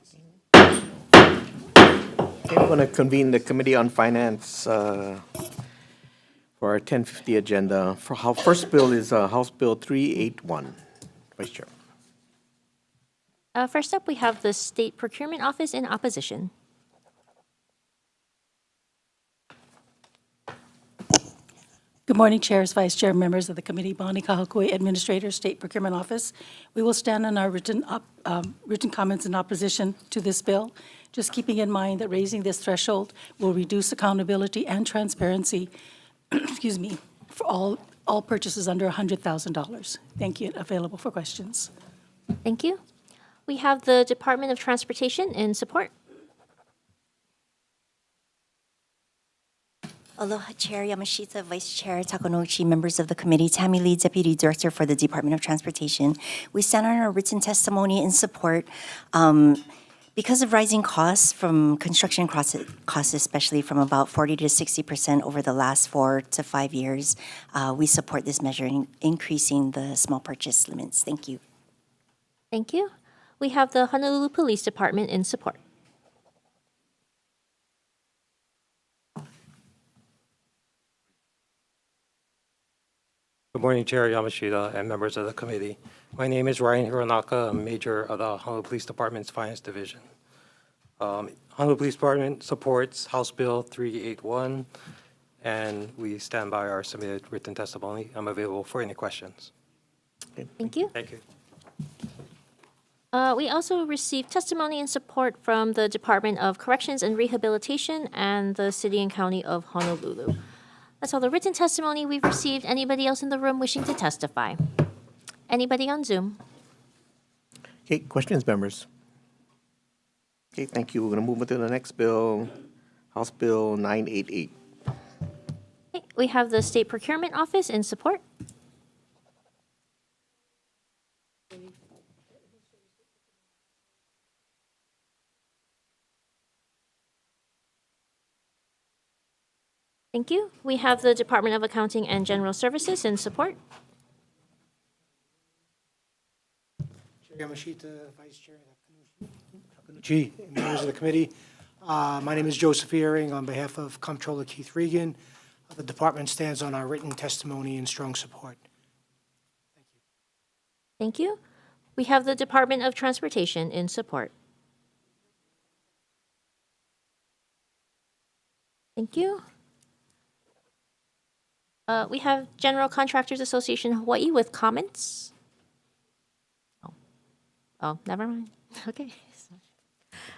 Okay, we're going to convene the Committee on Finance for our 10:50 agenda. For our first bill is House Bill 381. Vice Chair. First up, we have the State Procurement Office in opposition. Good morning, Chairs, Vice Chair, members of the committee. Bonnie Kahakui, Administrator, State Procurement Office. We will stand on our written comments in opposition to this bill, just keeping in mind that raising this threshold will reduce accountability and transparency, excuse me, for all purchases under $100,000. Thank you. Available for questions. Thank you. We have the Department of Transportation in support. Aloha Chair Yamashita, Vice Chair Takanouchi, members of the committee, Tammy Lee, Deputy Director for the Department of Transportation. We stand on our written testimony in support. Because of rising costs from construction costs, especially from about 40 to 60% over the last 4 to 5 years, we support this measure in increasing the small purchase limits. Thank you. Thank you. We have the Honolulu Police Department in support. Good morning, Chair Yamashita and members of the committee. My name is Ryan Hironaka, a major of the Honolulu Police Department's Finance Division. Honolulu Police Department supports House Bill 381, and we stand by our submitted written testimony. I'm available for any questions. Thank you. Thank you. We also received testimony in support from the Department of Corrections and Rehabilitation and the City and County of Honolulu. That's all the written testimony we've received. Anybody else in the room wishing to testify? Anybody on Zoom? Okay, questions, members? Okay, thank you. We're going to move on to the next bill, House Bill 988. Okay, we have the State Procurement Office in support. Thank you. We have the Department of Accounting and General Services in support. Chair Yamashita, Vice Chair Takanouchi, members of the committee. My name is Joseph Earing on behalf of Comptroller Keith Regan. The department stands on our written testimony in strong support. Thank you. Thank you. We have the Department of Transportation in support. Thank you. We have General Contractors Association Hawaii with comments. Oh, never mind. Okay.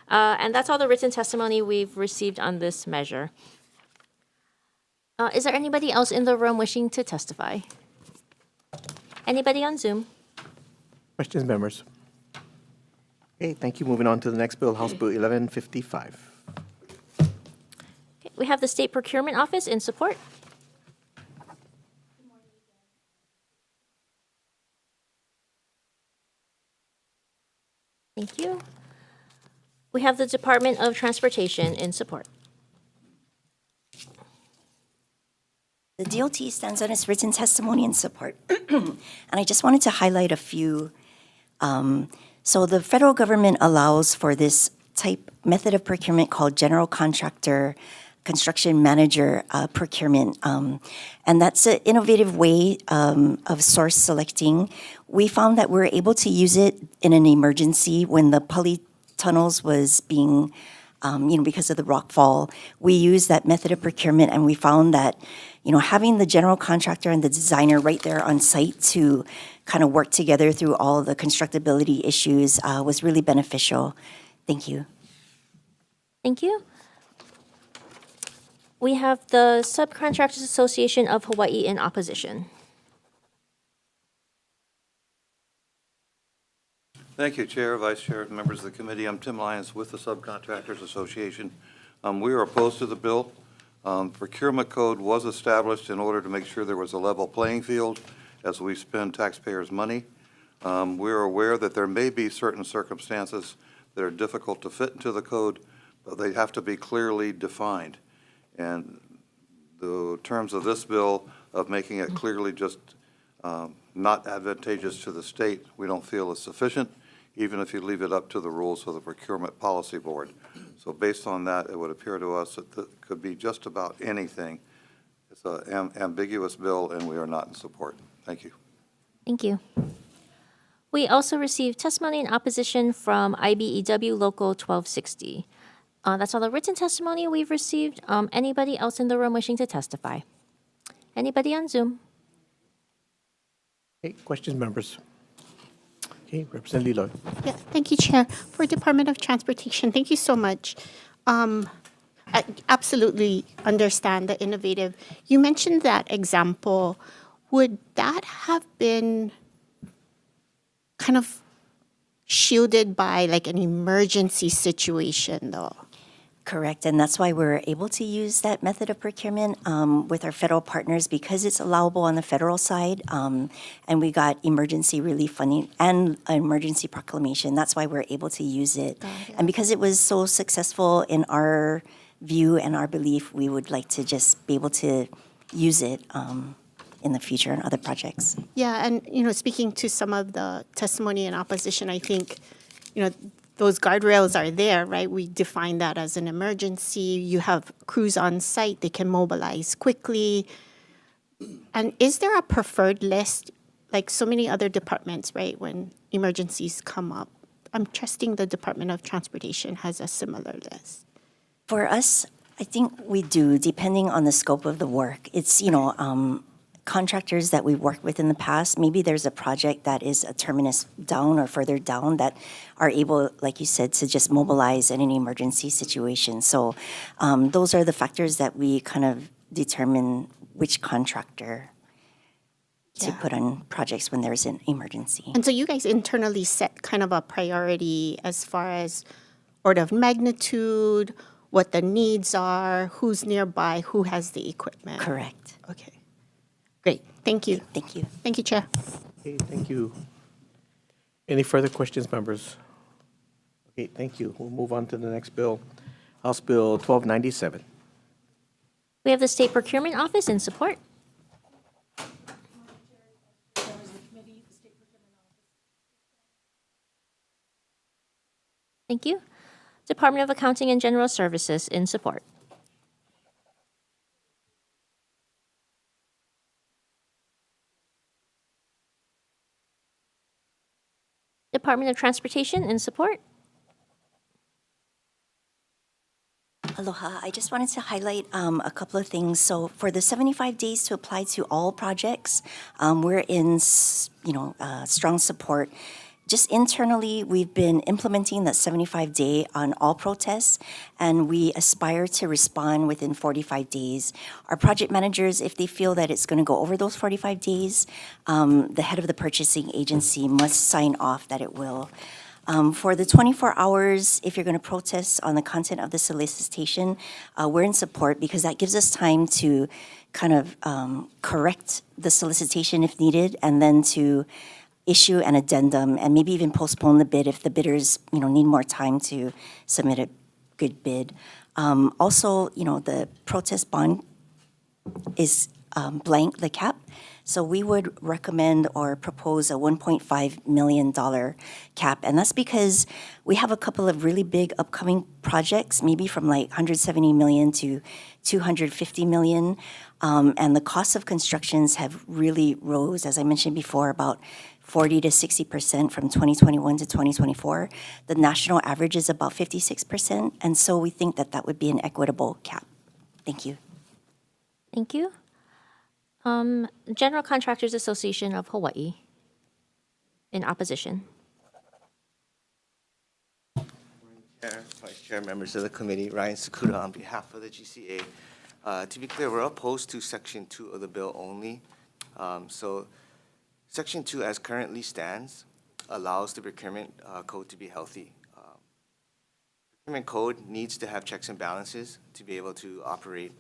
And that's all the written testimony we've received on this measure. Is there anybody else in the room wishing to testify? Anybody on Zoom? Questions, members? Okay, thank you. Moving on to the next bill, House Bill 1155. Okay, we have the State Procurement Office in support. Thank you. We have the Department of Transportation in support. The DOT stands on its written testimony in support. And I just wanted to highlight a few. So the federal government allows for this type method of procurement called general contractor construction manager procurement. And that's an innovative way of source selecting. We found that we were able to use it in an emergency when the polytunnels was being, because of the rockfall. We used that method of procurement, and we found that, having the general contractor and the designer right there on site to kind of work together through all the constructability issues was really beneficial. Thank you. Thank you. We have the Subcontractors Association of Hawaii in opposition. Thank you, Chair, Vice Chair, and members of the committee. I'm Tim Lyons with the Subcontractors Association. We are opposed to the bill. Procurement code was established in order to make sure there was a level playing field as we spend taxpayers' money. We're aware that there may be certain circumstances that are difficult to fit into the code, but they have to be clearly defined. And the terms of this bill of making it clearly just not advantageous to the state, we don't feel is sufficient. even if you leave it up to the rules of the Procurement Policy Board. So based on that, it would appear to us that it could be just about anything. It's an ambiguous bill, and we are not in support. Thank you. Thank you. We also received testimony in opposition from IBEW Local 1260. That's all the written testimony we've received. Anybody else in the room wishing to testify? Anybody on Zoom? Okay, questions, members? Okay, Representative Lloyd. Yeah, thank you, Chair. For Department of Transportation, thank you so much. I absolutely understand the innovative. You mentioned that example. Would that have been kind of shielded by like an emergency situation, though? Correct, and that's why we're able to use that method of procurement with our federal partners because it's allowable on the federal side, and we got emergency relief funding and an emergency proclamation. That's why we're able to use it. And because it was so successful in our view and our belief, we would like to just be able to use it in the future on other projects. Yeah, and speaking to some of the testimony in opposition, I think those guardrails are there, right? We define that as an emergency. You have crews on site; they can mobilize quickly. And is there a preferred list, like so many other departments, right? When emergencies come up, I'm trusting the Department of Transportation has a similar list. For us, I think we do, depending on the scope of the work. It's, contractors that we've worked with in the past, maybe there's a project that is a terminus down or further down that are able, like you said, to just mobilize in an emergency situation. So those are the factors that we kind of determine which contractor to put on projects when there's an emergency. And so you guys internally set kind of a priority as far as order of magnitude, what the needs are, who's nearby, who has the equipment. Correct. Okay. Great. Thank you. Thank you. Thank you, Chair. Okay, thank you. Any further questions, members? Okay, thank you. We'll move on to the next bill, House Bill 1297. We have the State Procurement Office in support. Thank you. Department of Accounting and General Services in support. Department of Transportation in support. Aloha. I just wanted to highlight a couple of things. So for the 75 days to apply to all projects, we're in, strong support. Just internally, we've been implementing that 75-day on all protests, and we aspire to respond within 45 days. Our project managers, if they feel that it's going to go over those 45 days, the head of the purchasing agency must sign off that it will. For the 24 hours, if you're going to protest on the content of the solicitation, we're in support because that gives us time to kind of correct the solicitation if needed, and then to issue an addendum and maybe even postpone the bid if the bidders, need more time to submit a good bid. Also, the protest bond is blank, the cap. So we would recommend or propose a $1.5 million cap. And that's because we have a couple of really big upcoming projects, maybe from like 170 million to 250 million. And the cost of constructions have really rose, as I mentioned before, about 40 to 60% from 2021 to 2024. The national average is about 56%. And so we think that that would be an equitable cap. Thank you. Thank you. General Contractors Association of Hawaii in opposition. Chair, Vice Chair, members of the committee, Ryan Sakuda on behalf of the GCA. To be clear, we're opposed to Section 2 of the bill only. So Section 2 as currently stands allows the procurement code to be healthy. Procurement code needs to have checks and balances to be able to operate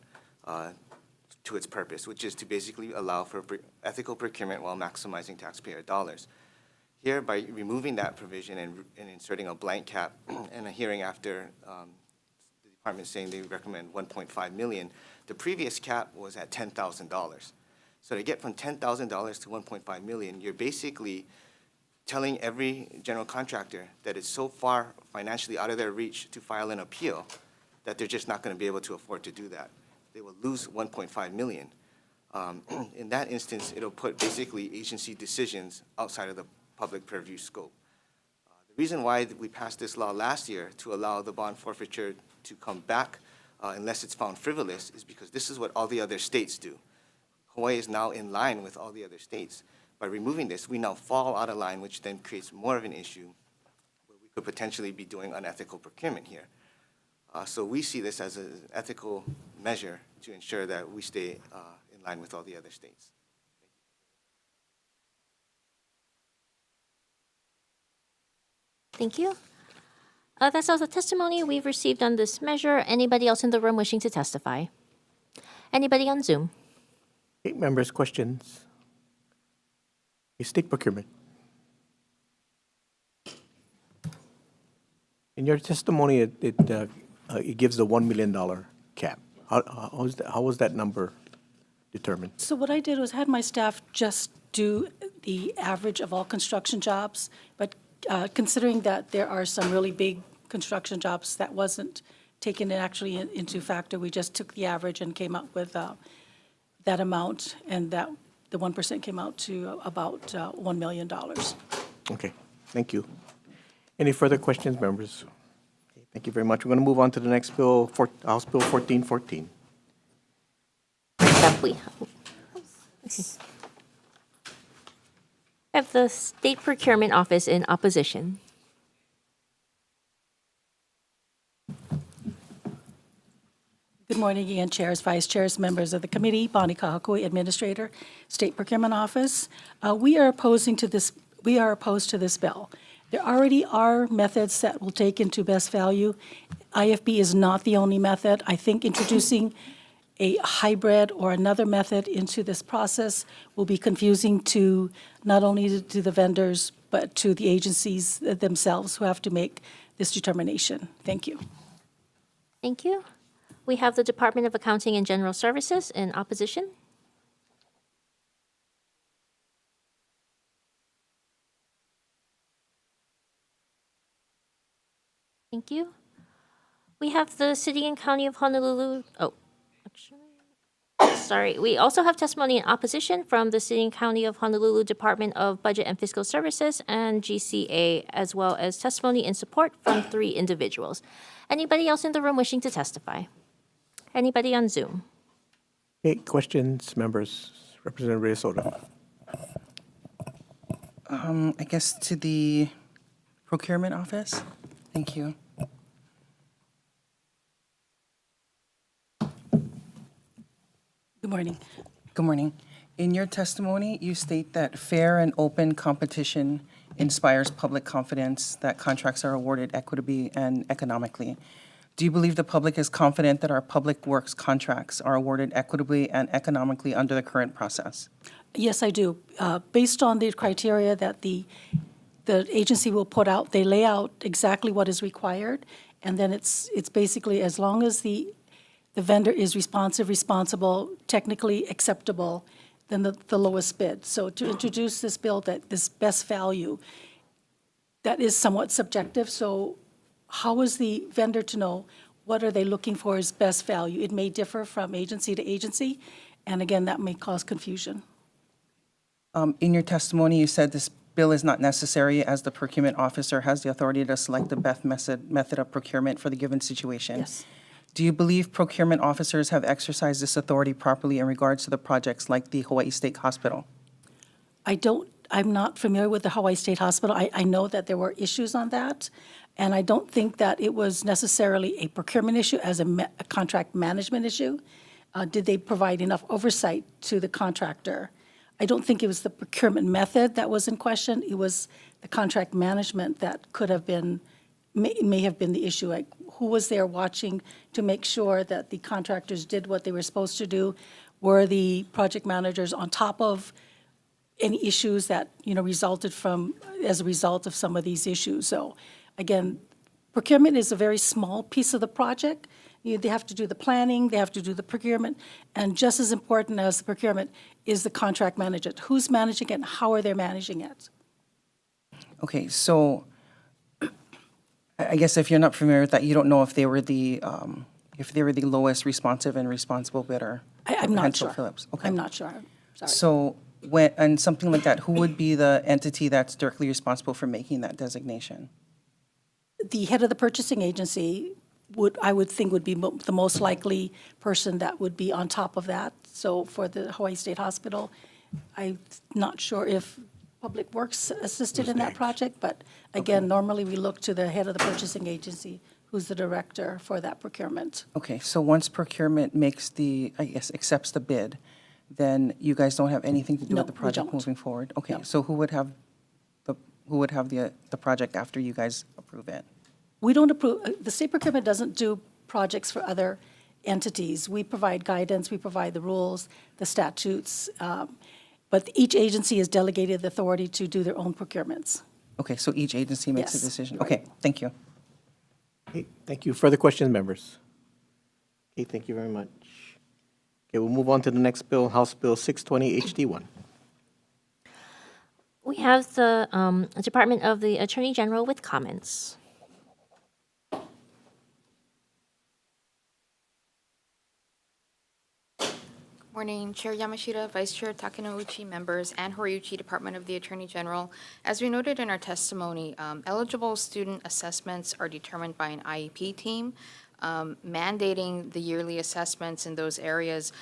to its purpose, which is to basically allow for ethical procurement while maximizing taxpayer dollars. Here, by removing that provision and inserting a blank cap and a hearing after the department saying they recommend 1.5 million, the previous cap was at $10,000. So to get from $10,000 to 1.5 million, you're basically telling every general contractor that it's so far financially out of their reach to file an appeal that they're just not going to be able to afford to do that. They will lose 1.5 million. In that instance, it'll put basically agency decisions outside of the public purview scope. The reason why we passed this law last year to allow the bond forfeiture to come back unless it's found frivolous is because this is what all the other states do. Hawaii is now in line with all the other states. By removing this, we now fall out of line, which then creates more of an issue where we could potentially be doing unethical procurement here. So we see this as an ethical measure to ensure that we stay in line with all the other states. Thank you. That's all the testimony we've received on this measure. Anybody else in the room wishing to testify? Anybody on Zoom? Okay, members, questions? State procurement. In your testimony, it gives the $1 million cap. How was that number determined? So what I did was had my staff just do the average of all construction jobs, but considering that there are some really big construction jobs that wasn't taken actually into factor, we just took the average and came up with that amount, and that the 1% came out to about $1 million. Okay, thank you. Any further questions, members? Okay, thank you very much. We're going to move on to the next bill, House Bill 1414. We have the State Procurement Office in opposition. Good morning again, chairs, vice chairs, members of the committee, Bonnie Kahakui, Administrator, State Procurement Office. We are opposed to this bill. There already are methods that will take into best value. IFB is not the only method. I think introducing a hybrid or another method into this process will be confusing to not only to the vendors, but to the agencies themselves who have to make this determination. Thank you. Thank you. We have the Department of Accounting and General Services in opposition. Thank you. We have the City and County of Honolulu. Oh, actually, sorry. We also have testimony in opposition from the City and County of Honolulu Department of Budget and Fiscal Services and GCA, as well as testimony in support from 3 individuals. Anybody else in the room wishing to testify? Anybody on Zoom? Okay, questions, members? Representative Reyes-Soto. I guess to the procurement office. Thank you. Good morning. Good morning. In your testimony, you state that fair and open competition inspires public confidence that contracts are awarded equitably and economically. Do you believe the public is confident that our public works contracts are awarded equitably and economically under the current process? Yes, I do. Based on the criteria that the agency will put out, they lay out exactly what is required, and then it's basically as long as the vendor is responsible, technically acceptable, then the lowest bid. So to introduce this bill, this best value, that is somewhat subjective. So how is the vendor to know what are they looking for as best value? It may differ from agency to agency, and again, that may cause confusion. In your testimony, you said this bill is not necessary as the procurement officer has the authority to select the best method of procurement for the given situation. Yes. Do you believe procurement officers have exercised this authority properly in regards to the projects like the Hawaii State Hospital? I'm not familiar with the Hawaii State Hospital. I know that there were issues on that, and I don't think that it was necessarily a procurement issue as a contract management issue. Did they provide enough oversight to the contractor? I don't think it was the procurement method that was in question. It was the contract management that could have been, may have been the issue. Like, who was there watching to make sure that the contractors did what they were supposed to do? Were the project managers on top of any issues that, resulted from, as a result of some of these issues? So again, procurement is a very small piece of the project. They have to do the planning, they have to do the procurement, and just as important as the procurement is the contract management. Who's managing it and how are they managing it? Okay, so I guess if you're not familiar with that, you don't know if they were the lowest responsive and responsible bidder. I'm not Hensel sure. Phillips. Okay. I'm not sure. Sorry. So and something like that, who would be the entity that's directly responsible for making that designation? The head of the purchasing agency I would think would be the most likely person that would be on top of that. So for the Hawaii State Hospital, I'm not sure if Public Works assisted in that project, but again, normally we look to the head of the purchasing agency, who's the director for that procurement. Okay, so once procurement makes accepts the bid, then you guys don't have anything to do No, with the we project don't. moving forward? Okay, No. so who would have the project after you guys approve it? We don't approve, the state procurement doesn't do projects for other entities. We provide guidance, we provide the rules, the statutes, but each agency is delegated the authority to do their own procurements. Okay, so each agency makes a Yes, decision? right. Okay, thank you. Okay, thank you. Further questions, members? Okay, thank you very much. Okay, we'll move on to the next bill, House Bill 620 HD1. We have the Department of the Attorney General with comments. Morning, Chair Yamashita, Vice Chair Takenouchi, members, and Horiuchi, Department of the Attorney General. As we noted in our testimony, eligible student assessments are determined by an IEP team. Mandating the yearly assessments in those areas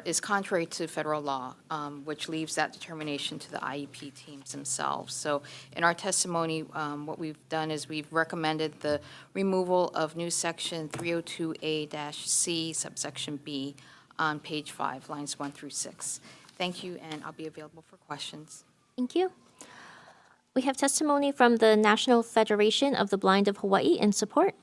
is contrary to federal law, which leaves that determination to the IEP teams themselves. So in our testimony, what we've done is we've recommended the removal of new section 302A-C subsection B on page 5, lines 1 through 6. Thank you, and I'll be available for questions. Thank you. We have testimony from the National Federation of the Blind of Hawaii in support.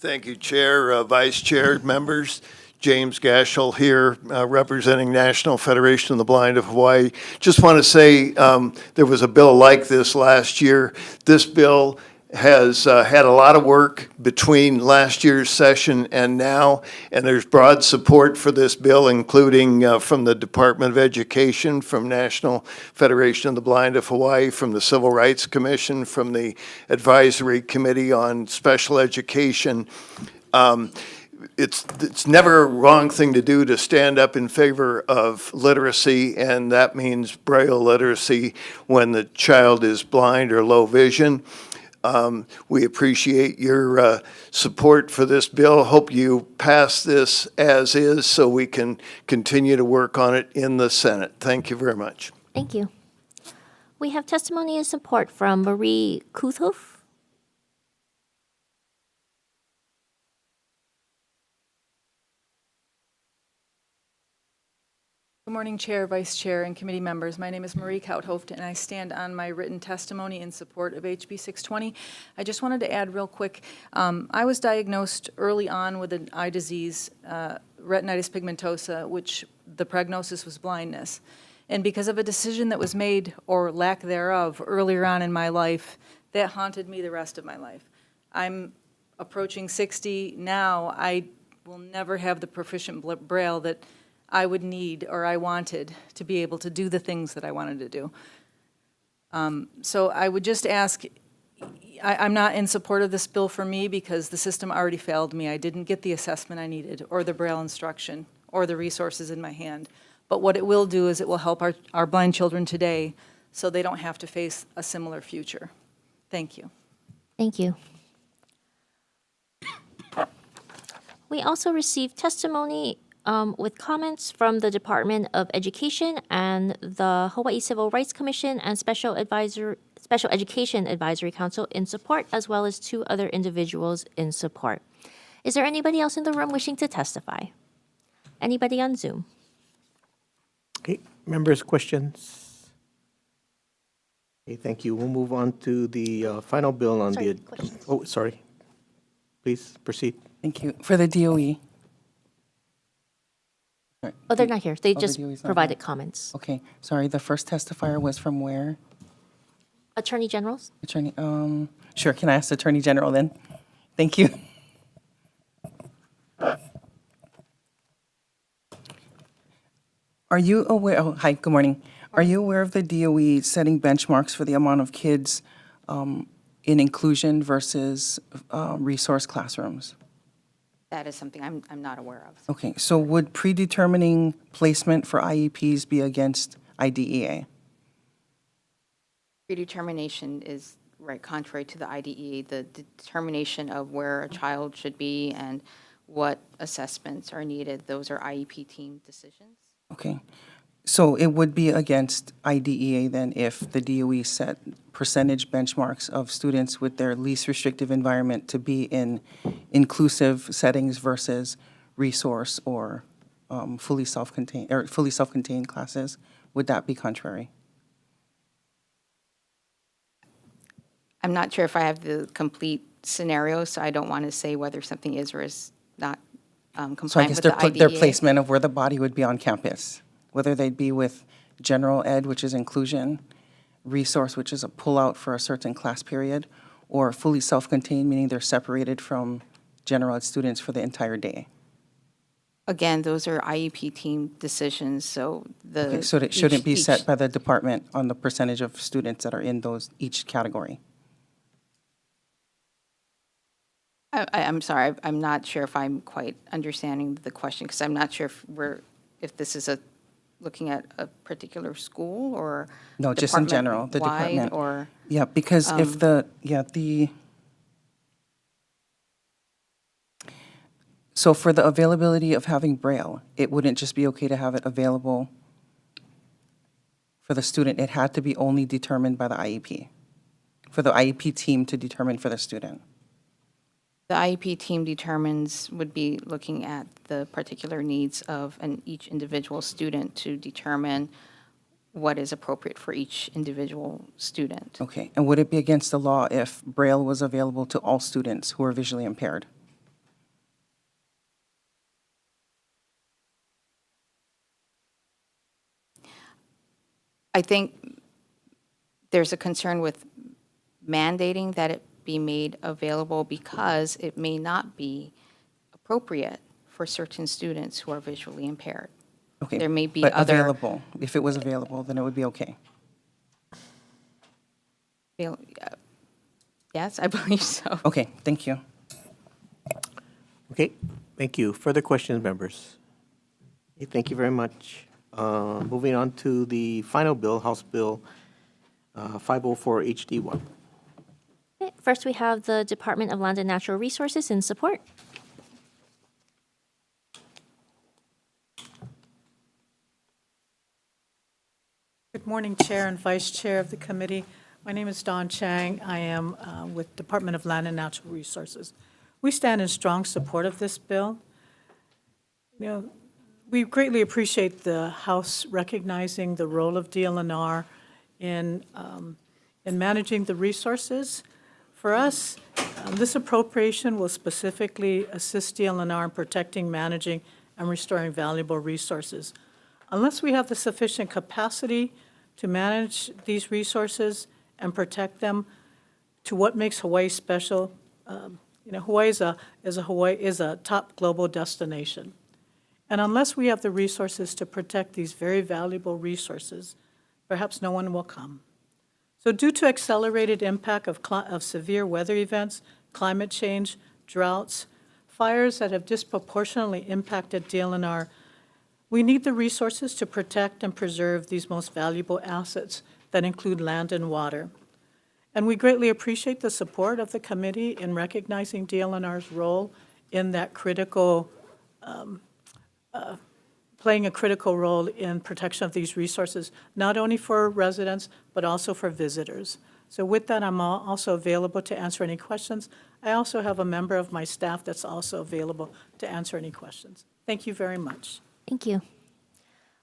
Thank you, Chair, Vice Chair, members. James Gashel here, representing National Federation of the Blind of Hawaii. Just want to say there was a bill like this last year. This bill has had a lot of work between last year's session and now, and there's broad support for this bill, including from the Department of Education, from National Federation of the Blind of Hawaii, from the Civil Rights Commission, from the Advisory Committee on Special Education. It's never a wrong thing to do to stand up in favor of literacy, and that means Braille literacy when the child is blind or low vision. We appreciate your support for this bill. Hope you pass this as is so we can continue to work on it in the Senate. Thank you very much. Thank you. We have testimony and support from Marie Kuthoff. Good morning, Chair, Vice Chair, and committee members. My name is Marie Kouthoft, and I stand on my written testimony in support of HB 620. I just wanted to add real quick, I was diagnosed early on with an eye disease, retinitis pigmentosa, which the prognosis was blindness. And because of a decision that was made, or lack thereof, earlier on in my life, that haunted me the rest of my life. I'm approaching 60 now. I will never have the proficient Braille that I would need or I wanted to be able to do the things that I wanted to do. So I would just ask, I'm not in support of this bill for me because the system already failed me. I didn't get the assessment I needed or the Braille instruction or the resources in my hand. But what it will do is it will help our blind children today so they don't have to face a similar future. Thank you. Thank you. We also received testimony with comments from the Department of Education and the Hawaii Civil Rights Commission and Special Education Advisory Council in support, as well as 2 other individuals in support. Is there anybody else in the room wishing to testify? Anybody on Zoom? Okay, members, questions? Okay, thank you. We'll move on to the final bill on Sorry, the. questions. Oh, sorry. Please proceed. Thank you. For the DOE. Oh, they're not here. They the just DOE 's not provided here. comments. Okay, sorry, the first testifier was from where? Attorney Generals? Attorney, sure, can I ask the Attorney General then? Thank you. Are you aware, oh, hi, good morning. Are you aware of the DOE setting benchmarks for the amount of kids in inclusion versus resource classrooms? That is something I'm not aware of. Okay, so would predetermining placement for IEPs be against IDEA? Predetermination is, right, contrary to the IDE, the determination of where a child should be and what assessments are needed, those are IEP team decisions. Okay, so it would be against IDEA then if the DOE set percentage benchmarks of students with their least restrictive environment to be in inclusive settings versus resource or fully self-contained classes. Would that be contrary? I'm not sure if I have the complete scenario, so I don't want to say whether something is or is not So I compliant guess with the their IDEA. placement of where the body would be on campus, whether they'd be with general ed, which is inclusion, resource, which is a pullout for a certain class period, or fully self-contained, meaning they're separated from general ed students for the entire day. Again, those are IEP team decisions, so the. Okay, so it shouldn't be each- set by the department on the percentage of students that are in those, each category. I'm sorry, I'm not sure if I'm quite understanding the question, because I'm not sure if this is looking at a particular school or. No, just in general, the department-wide, department. Or, Yeah, because if so for the availability of having Braille, it wouldn't just be okay to have it available for the student. It had to be only determined by the IEP, for the IEP team to determine for the student. the IEP team would be looking at the particular needs of each individual student to determine what is appropriate for each individual student. Okay, and would it be against the law if Braille was available to all students who are visually impaired? I think there's a concern with mandating that it be made available because it may not be appropriate for certain students who are visually impaired. Okay, There may be but other. available, if it was available, then it would be okay. Yes, I believe so. Okay, thank you. Okay, thank you. Further questions, members? Okay, thank you very much. Moving on to the final bill, House Bill 504 HD1. Okay, first, we have the Department of Land and Natural Resources in support. Good morning, Chair and Vice Chair of the committee. My name is Don Chang. I am with Department of Land and Natural Resources. We stand in strong support of this bill. You know, we greatly appreciate the House recognizing the role of DLNR in managing the resources. For us, this appropriation will specifically assist DLNR in protecting, managing, and restoring valuable resources. Unless we have the sufficient capacity to manage these resources and protect them to what makes Hawaii special, Hawaii is a top global destination. And unless we have the resources to protect these very valuable resources, perhaps no one will come. So due to accelerated impact of severe weather events, climate change, droughts, fires that have disproportionately impacted DLNR, we need the resources to protect and preserve these most valuable assets that include land and water. And we greatly appreciate the support of the committee in recognizing DLNR's role in that playing a critical role in protection of these resources, not only for residents, but also for visitors. So with that, I'm also available to answer any questions. I also have a member of my staff that's also available to answer any questions. Thank you very much. Thank you.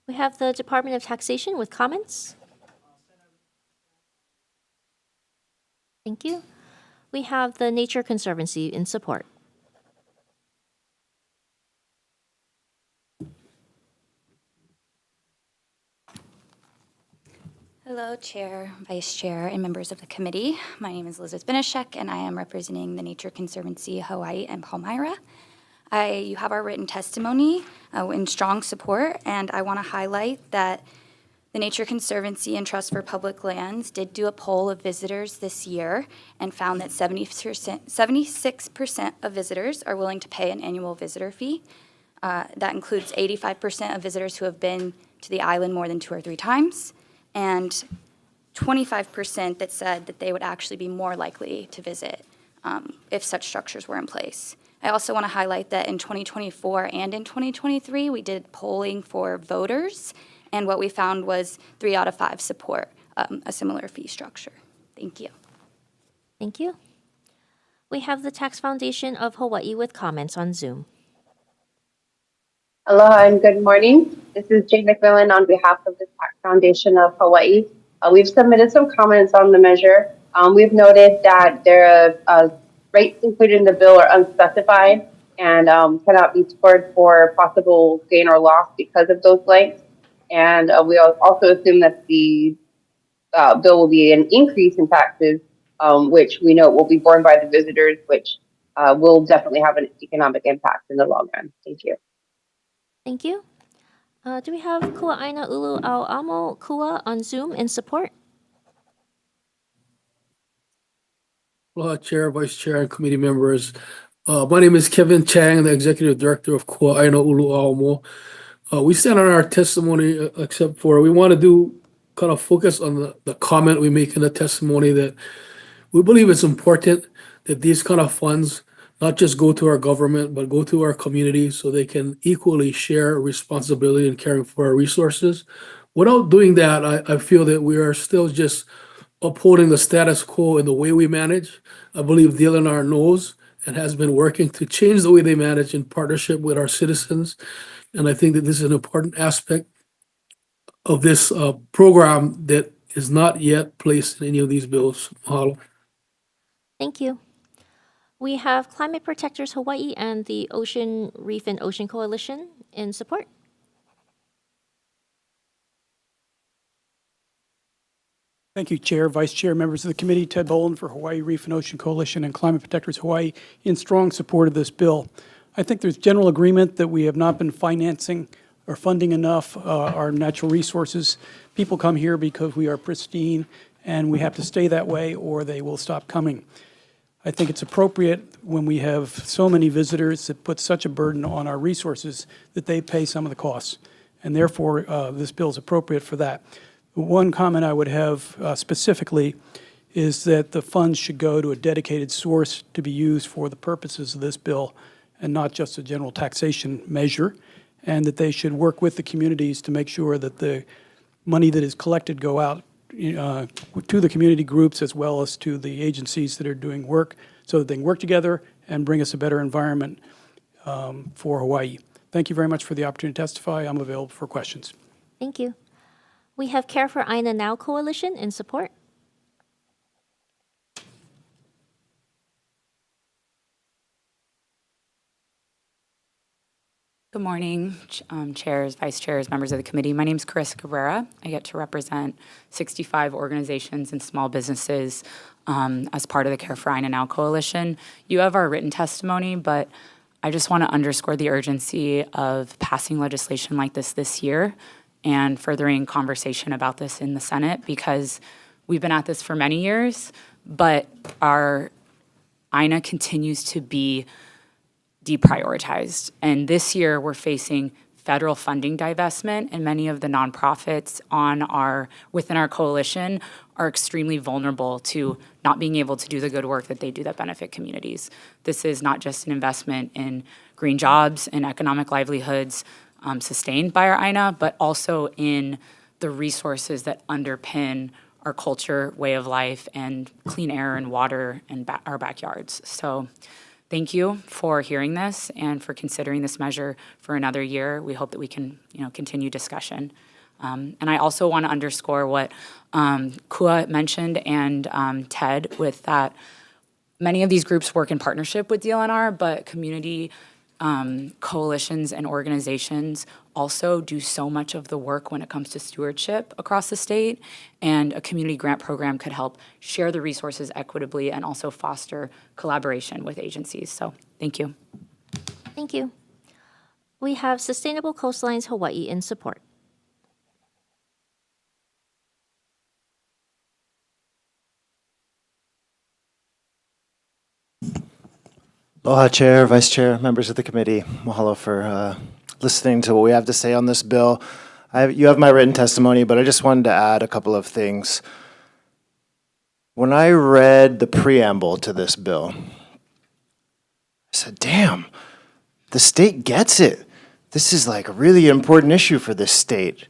We have the Department of Taxation with comments. Thank you. We have the Nature Conservancy in support. Hello, Chair, Vice Chair, and members of the committee. My name is Elizabeth Benishek, and I am representing the Nature Conservancy Hawaii and Palmyra. You have our written testimony in strong support, and I want to highlight that the Nature Conservancy and Trust for Public Lands did do a poll of visitors this year and found that 76% of visitors are willing to pay an annual visitor fee. That includes 85% of visitors who have been to the island more than 2 or 3 times, and 25% that said that they would actually be more likely to visit if such structures were in place. I also want to highlight that in 2024 and in 2023, we did polling for voters, and what we found was 3 out of 5 support a similar fee structure. Thank you. Thank you. We have the Tax Foundation of Hawaii with comments on Zoom. Aloha and good morning. This is Jane McMillan on behalf of the Tax Foundation of Hawaii. We've submitted some comments on the measure. We've noted that there are rates included in the bill are unspecified and cannot be scored for possible gain or loss because of those lengths. And we also assume that the bill will be an increase in taxes, which we know will be borne by the visitors, which will definitely have an economic impact in the long run. Thank you. Thank you. Do we have Kua'aina Ulu Au'amo Kua on Zoom in support? Aloha, Chair, Vice Chair, and committee members. My name is Kevin Chang, the Executive Director of Kua'aina Ulu Au'amo. We stand on our testimony, except for we want to do kind of focus on the comment we make in the testimony that we believe it's important that these kind of funds not just go to our government, but go to our communities so they can equally share responsibility in caring for our resources. Without doing that, I feel that we are still just upholding the status quo in the way we manage. I believe DLNR knows and has been working to change the way they manage in partnership with our citizens. And I think that this is an important aspect of this program that is not yet placed in any of these bills. Mahalo. Thank you. We have Climate Protectors Hawaii and the Ocean Reef and Ocean Coalition in support. Thank you, Chair, Vice Chair, members of the committee. Ted Boland for Hawaii Reef and Ocean Coalition and Climate Protectors Hawaii in strong support of this bill. I think there's general agreement that we have not been financing or funding enough our natural resources. People come here because we are pristine and we have to stay that way or they will stop coming. I think it's appropriate when we have so many visitors that put such a burden on our resources that they pay some of the costs. And therefore, this bill is appropriate for that. One comment I would have specifically is that the funds should go to a dedicated source to be used for the purposes of this bill and not just a general taxation measure, and that they should work with the communities to make sure that the money that is collected go out to the community groups as well as to the agencies that are doing work so that they can work together and bring us a better environment for Hawaii. Thank you very much for the opportunity to testify. I'm available for questions. Thank you. We have Care for Aina Now Coalition in support. Good morning, chairs, vice chairs, members of the committee. My name is Carissa Cabrera. I get to represent 65 organizations and small businesses as part of the Care for Aina Now Coalition. You have our written testimony, but I just want to underscore the urgency of passing legislation like this year and furthering conversation about this in the Senate, because we've been at this for many years, but our Aina continues to be deprioritized. And this year, we're facing federal funding divestment, and many of the nonprofits within our coalition are extremely vulnerable to not being able to do the good work that they do that benefit communities. This is not just an investment in green jobs and economic livelihoods sustained by our Aina, but also in the resources that underpin our culture, way of life, and clean air and water and our backyards. So thank you for hearing this and for considering this measure for another year. We hope that we can, continue discussion. And I also want to underscore what Kua mentioned and Ted with that many of these groups work in partnership with DLNR, but community coalitions and organizations also do so much of the work when it comes to stewardship across the state, and a community grant program could help share the resources equitably and also foster collaboration with agencies. So thank you. Thank you. We have Sustainable Coastlines Hawaii in support. Aloha, Chair, Vice Chair, members of the committee. Mahalo for listening to what we have to say on this bill. You have my written testimony, but I just wanted to add a couple of things. When I read the preamble to this bill, I said, damn, the state gets it. This is like a really important issue for this state.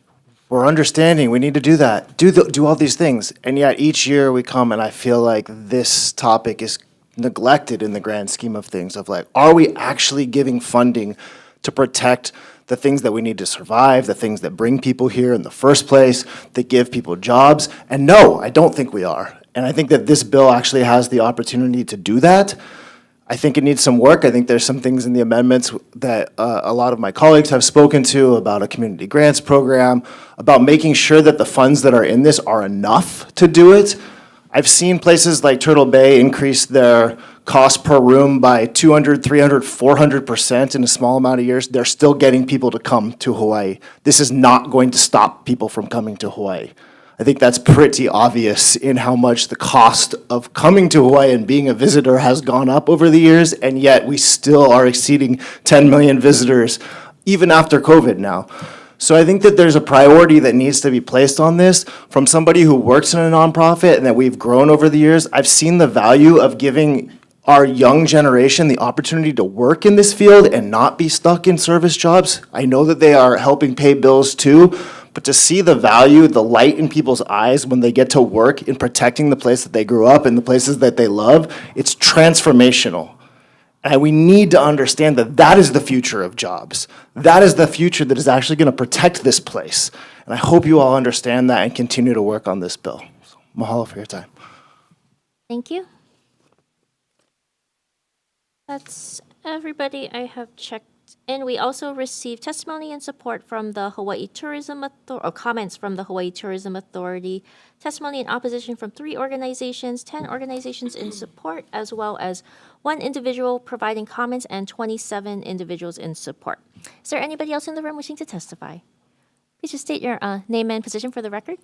We're understanding we need to do that, do all these things. And yet each year we come and I feel like this topic is neglected in the grand scheme of things of like, are we actually giving funding to protect the things that we need to survive, the things that bring people here in the first place, that give people jobs? And no, I don't think we are. And I think that this bill actually has the opportunity to do that. I think it needs some work. I think there's some things in the amendments that a lot of my colleagues have spoken to about a community grants program, about making sure that the funds that are in this are enough to do it. I've seen places like Turtle Bay increase their cost per room by 200, 300, 400% in a small amount of years. They're still getting people to come to Hawaii. This is not going to stop people from coming to Hawaii. I think that's pretty obvious in how much the cost of coming to Hawaii and being a visitor has gone up over the years, and yet we still are exceeding 10 million visitors, even after COVID now. So I think that there's a priority that needs to be placed on this. From somebody who works in a nonprofit and that we've grown over the years, I've seen the value of giving our young generation the opportunity to work in this field and not be stuck in service jobs. I know that they are helping pay bills too, but to see the value, the light in people's eyes when they get to work in protecting the place that they grew up and the places that they love, it's transformational. And we need to understand that that is the future of jobs. That is the future that is actually going to protect this place. And I hope you all understand that and continue to work on this bill. So, mahalo for your time. Thank you. That's everybody I have checked in. We also received testimony and support from the Hawaii Tourism Authority, or comments from the Hawaii Tourism Authority, testimony in opposition from 3 organizations, 10 organizations in support, as well as 1 individual providing comments and 27 individuals in support. Is there anybody else in the room wishing to testify? Please just state your name and position for the record.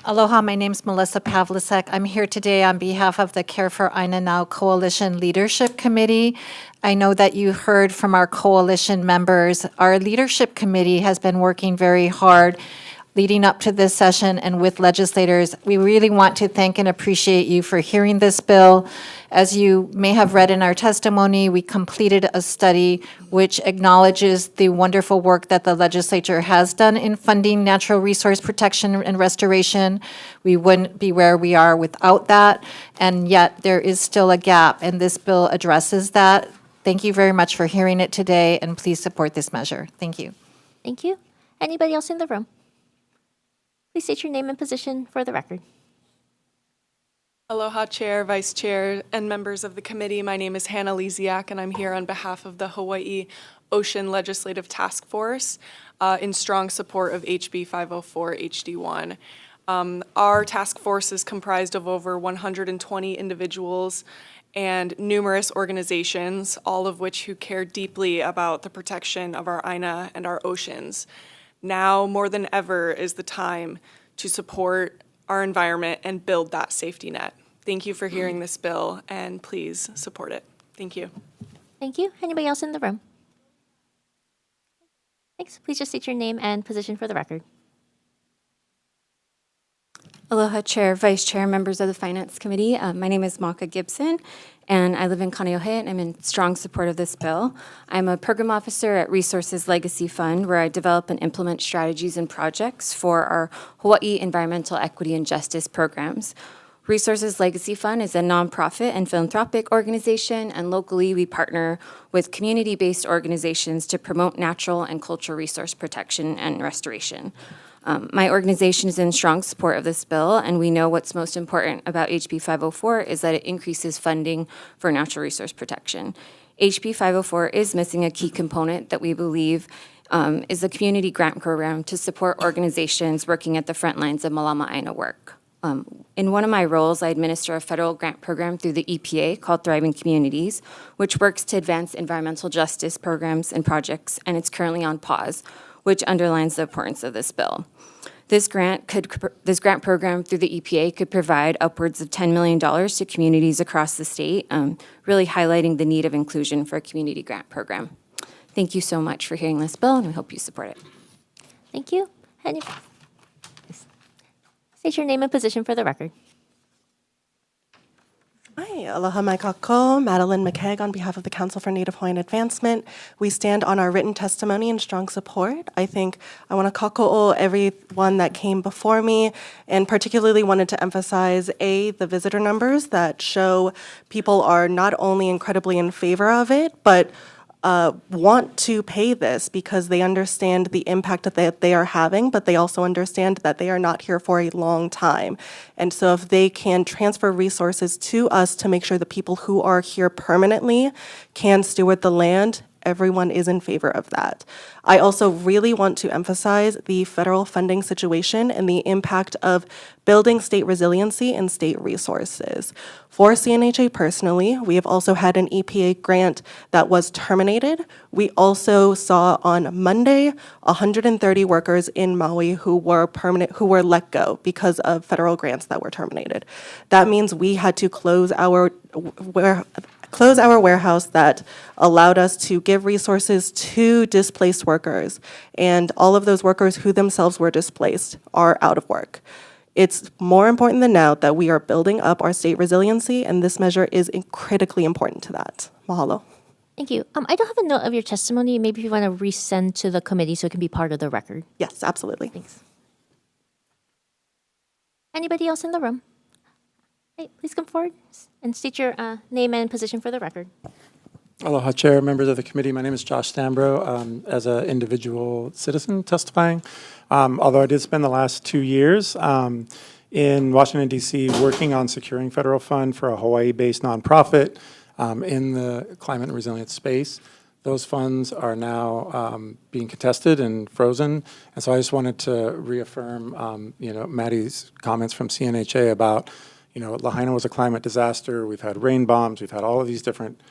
Aloha, my name's Melissa Pavlicek. I'm here today on behalf of the Care for Aina Now Coalition Leadership Committee. I know that you heard from our coalition members. Our leadership committee has been working very hard leading up to this session and with legislators. We really want to thank and appreciate you for hearing this bill. As you may have read in our testimony, we completed a study which acknowledges the wonderful work that the legislature has done in funding natural resource protection and restoration. We wouldn't be where we are without that, and yet there is still a gap, and this bill addresses that. Thank you very much for hearing it today, and please support this measure. Thank you. Thank you. Anybody else in the room? Please state your name and position for the record. Aloha, Chair, Vice Chair, and members of the committee. My name is Hannah Leziak, and I'm here on behalf of the Hawaii Ocean Legislative Task Force in strong support of HB 504 HD1. Our task force is comprised of over 120 individuals and numerous organizations, all of which who care deeply about the protection of our Aina and our oceans. Now more than ever is the time to support our environment and build that safety net. Thank you for hearing this bill, and please support it. Thank you. Thank you. Anybody else in the room? Thanks. Please just state your name and position for the record. Aloha, Chair, Vice Chair, members of the Finance Committee. My name is Maka Gibson, and I live in Kaneohe, and I'm in strong support of this bill. I'm a program officer at Resources Legacy Fund, where I develop and implement strategies and projects for our Hawaii Environmental Equity and Justice programs. Resources Legacy Fund is a nonprofit and philanthropic organization, and locally we partner with community-based organizations to promote natural and cultural resource protection and restoration. My organization is in strong support of this bill, and we know what's most important about HB 504 is that it increases funding for natural resource protection. HB 504 is missing a key component that we believe is a community grant program to support organizations working at the front lines of Malama Aina work. In one of my roles, I administer a federal grant program through the EPA called Thriving Communities, which works to advance environmental justice programs and projects, and it's currently on pause, which underlines the importance of this bill. This grant program through the EPA could provide upwards of $10 million to communities across the state, really highlighting the need of inclusion for a community grant program. Thank you so much for hearing this bill, and we hope you support it. Thank you. State your name and position for the record. Hi, aloha mai kako, Madeline McKegg on behalf of the Council for Native Hawaiian Advancement. We stand on our written testimony in strong support. I think I want to kako'o everyone that came before me, and particularly wanted to emphasize, the visitor numbers that show people are not only incredibly in favor of it, but want to pay this because they understand the impact that they are having, but they also understand that they are not here for a long time. And so if they can transfer resources to us to make sure the people who are here permanently can steward the land, everyone is in favor of that. I also really want to emphasize the federal funding situation and the impact of building state resiliency and state resources. For CNHA personally, we have also had an EPA grant that was terminated. We also saw on Monday 130 workers in Maui who were let go because of federal grants that were terminated. That means we had to close our warehouse that allowed us to give resources to displaced workers. And all of those workers who themselves were displaced are out of work. It's more important than now that we are building up our state resiliency, and this measure is critically important to that. Mahalo. Thank you. I don't have a note of your testimony. Maybe if you want to resend to the committee so it can be part of the record. Yes, absolutely. Thanks. Anybody else in the room? Hey, please come forward and state your name and position for the record. Aloha, Chair, members of the committee. My name is Josh Stambro, as an individual citizen testifying. Although I did spend the last 2 years in Washington, D.C., working on securing federal fund for a Hawaii-based nonprofit in the climate and resilience space. Those funds are now being contested and frozen. And so I just wanted to reaffirm, Maddie's comments from CNHA about, Lahaina was a climate disaster. We've had rain bombs. We've had all of these different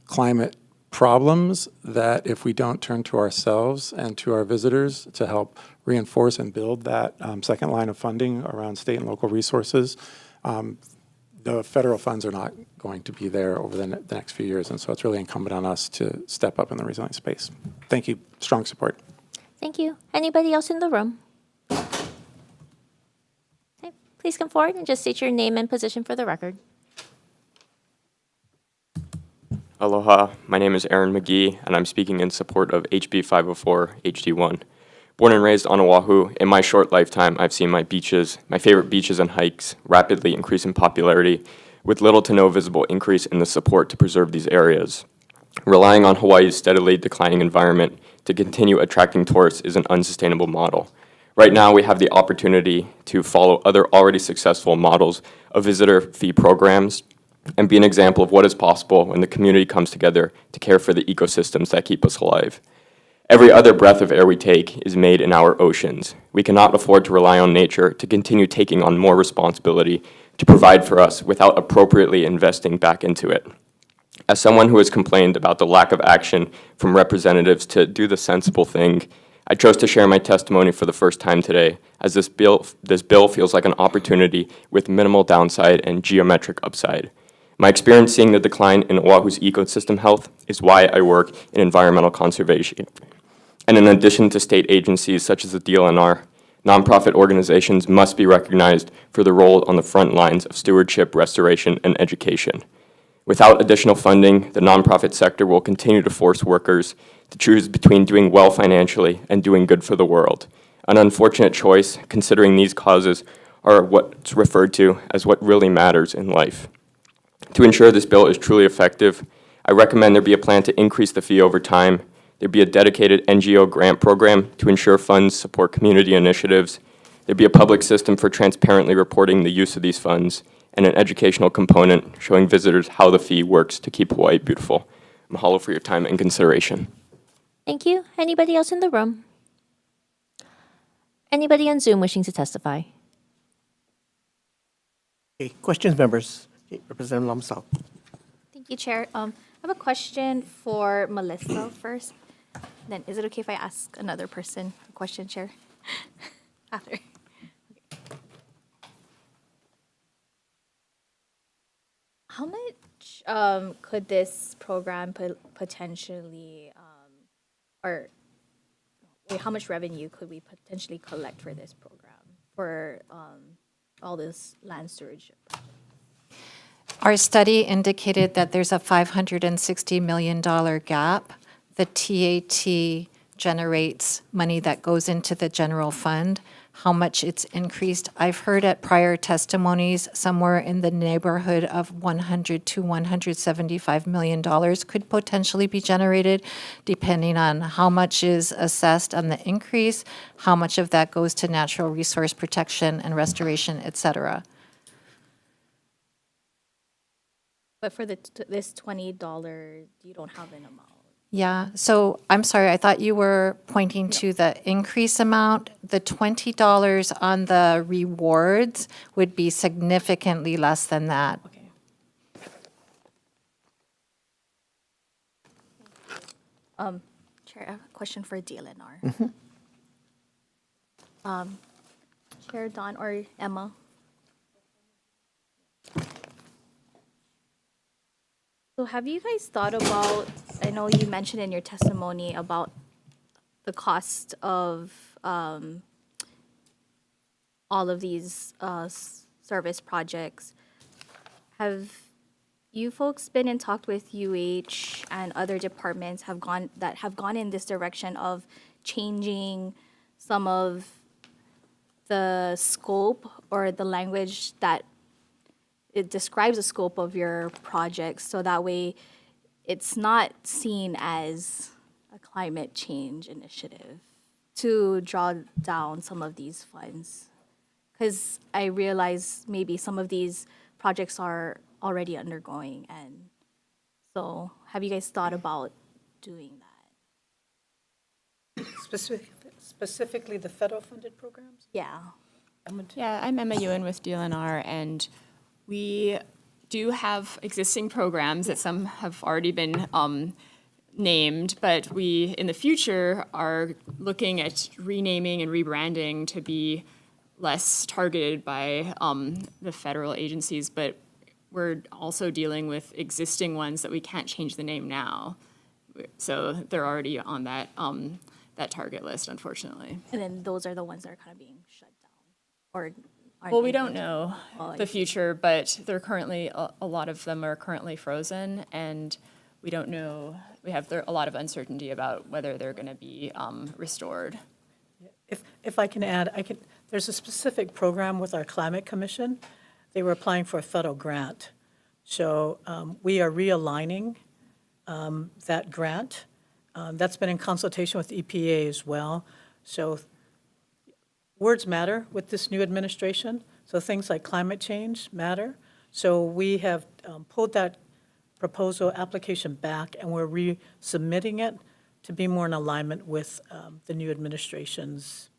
climate problems that if we don't turn to ourselves and to our visitors to help reinforce and build that second line of funding around state and local resources, the federal funds are not going to be there over the next few years. And so it's really incumbent on us to step up in the resilient space. Thank you. Strong support. Thank you. Anybody else in the room? Okay, please come forward and just state your name and position for the record. Aloha, my name is Aaron McGee, and I'm speaking in support of HB 504 HD1. Born and raised on Oahu, in my short lifetime, I've seen my favorite beaches and hikes, rapidly increase in popularity, with little to no visible increase in the support to preserve these areas. Relying on Hawaii's steadily declining environment to continue attracting tourists is an unsustainable model. Right now, we have the opportunity to follow other already successful models of visitor fee programs and be an example of what is possible when the community comes together to care for the ecosystems that keep us alive. Every other breath of air we take is made in our oceans. We cannot afford to rely on nature to continue taking on more responsibility to provide for us without appropriately investing back into it. As someone who has complained about the lack of action from representatives to do the sensible thing, I chose to share my testimony for the first time today, as this bill feels like an opportunity with minimal downside and geometric upside. My experience seeing the decline in Oahu's ecosystem health is why I work in environmental conservation. And in addition to state agencies such as the DLNR, nonprofit organizations must be recognized for their role on the front lines of stewardship, restoration, and education. Without additional funding, the nonprofit sector will continue to force workers to choose between doing well financially and doing good for the world. An unfortunate choice, considering these causes are what's referred to as what really matters in life. To ensure this bill is truly effective, I recommend there be a plan to increase the fee over time, there be a dedicated NGO grant program to ensure funds support community initiatives, there be a public system for transparently reporting the use of these funds, and an educational component showing visitors how the fee works to keep Hawaii beautiful. Mahalo for your time and consideration. Thank you. Anybody else in the room? Anybody on Zoom wishing to testify? Okay, questions, members? Okay, Representative Lamsal. Thank you, Chair. I have a question for Melissa first. Then, is it okay if I ask another person a question, Chair? After. How much could this program potentially, or wait, how much revenue could we potentially collect for this program for all this land stewardship? Our study indicated that there's a $560 million gap. The TAT generates money that goes into the general fund. How much it's increased, I've heard at prior testimonies, somewhere in the neighborhood of $100 to $175 million could potentially be generated, depending on how much is assessed on the increase, how much of that goes to natural resource protection and restoration, et cetera. But for this $20, you don't have an amount. Yeah, so I'm sorry, I thought you were pointing to the increase amount. The $20 on the rewards would be significantly less than that. Chair, I have a question for DLNR. Chair Don or Emma. So have you guys thought about, I know you mentioned in your testimony about the cost of all of these service projects. Have you folks been in talk with UH and other departments have gone in this direction of changing some of the scope or the language that it describes the scope of your projects, so that way it's not seen as a climate change initiative to draw down some of these funds? Because I realize maybe some of these projects are already undergoing, and so have you guys thought about doing that? Specifically the federal funded programs? Yeah. Yeah, I'm Emma Ewan with DLNR, and we do have existing programs that some have already been named, but we, in the future, are looking at renaming and rebranding to be less targeted by the federal agencies, but we're also dealing with existing ones that we can't change the name now. So they're already on that that target list, unfortunately. And then those are the ones that are kind of being shut down, or aren't Well, we able don't to? know Oh, the future, but they're currently, a lot of them are currently frozen, and we don't know, we have a lot of uncertainty about whether they're going to be restored. If I can add, there's a specific program with our Climate Commission. They were applying for a federal grant. So we are realigning that grant. That's been in consultation with EPA as well. So words matter with this new administration. So things like climate change matter. So we have pulled that proposal application back, and we're resubmitting it to be more in alignment with the new administration's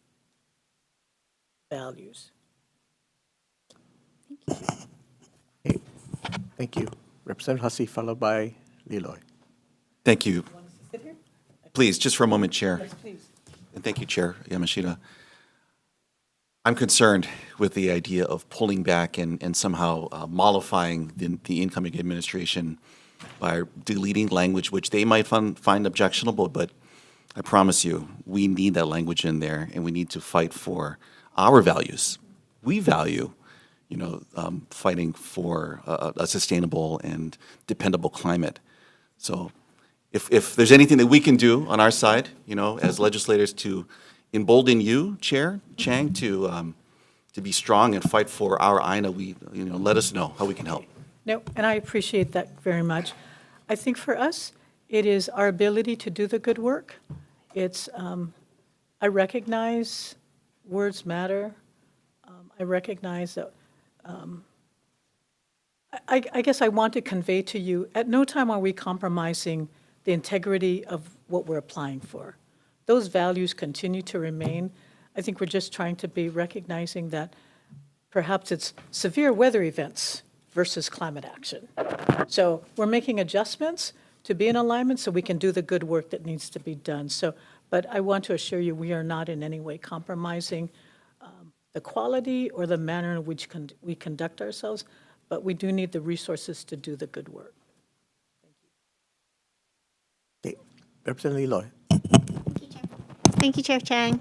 values. Okay, thank you. Representative Hussey, followed by Leloy. Thank you. Please, just for a moment, Chair. Yes, please. And thank you, Chair Yamashita. I'm concerned with the idea of pulling back and somehow mollifying the incoming administration by deleting language which they might find objectionable, but I promise you, we need that language in there, and we need to fight for our values. We value, fighting for a sustainable and dependable climate. So if there's anything that we can do on our side, as legislators to embolden you, Chair Chang, to be strong and fight for our INA, let us know how we can help. No, and I appreciate that very much. I think for us, it is our ability to do the good work. It's, I recognize words matter. I recognize that, I guess I want to convey to you, at no time are we compromising the integrity of what we're applying for. Those values continue to remain. I think we're just trying to be recognizing that perhaps it's severe weather events versus climate action. So we're making adjustments to be in alignment so we can do the good work that needs to be done. So, but I want to assure you, we are not in any way compromising the quality or the manner in which we conduct ourselves, but we do need the resources to do the good work. Okay. Representative Eloy. Thank you, Chair Chang.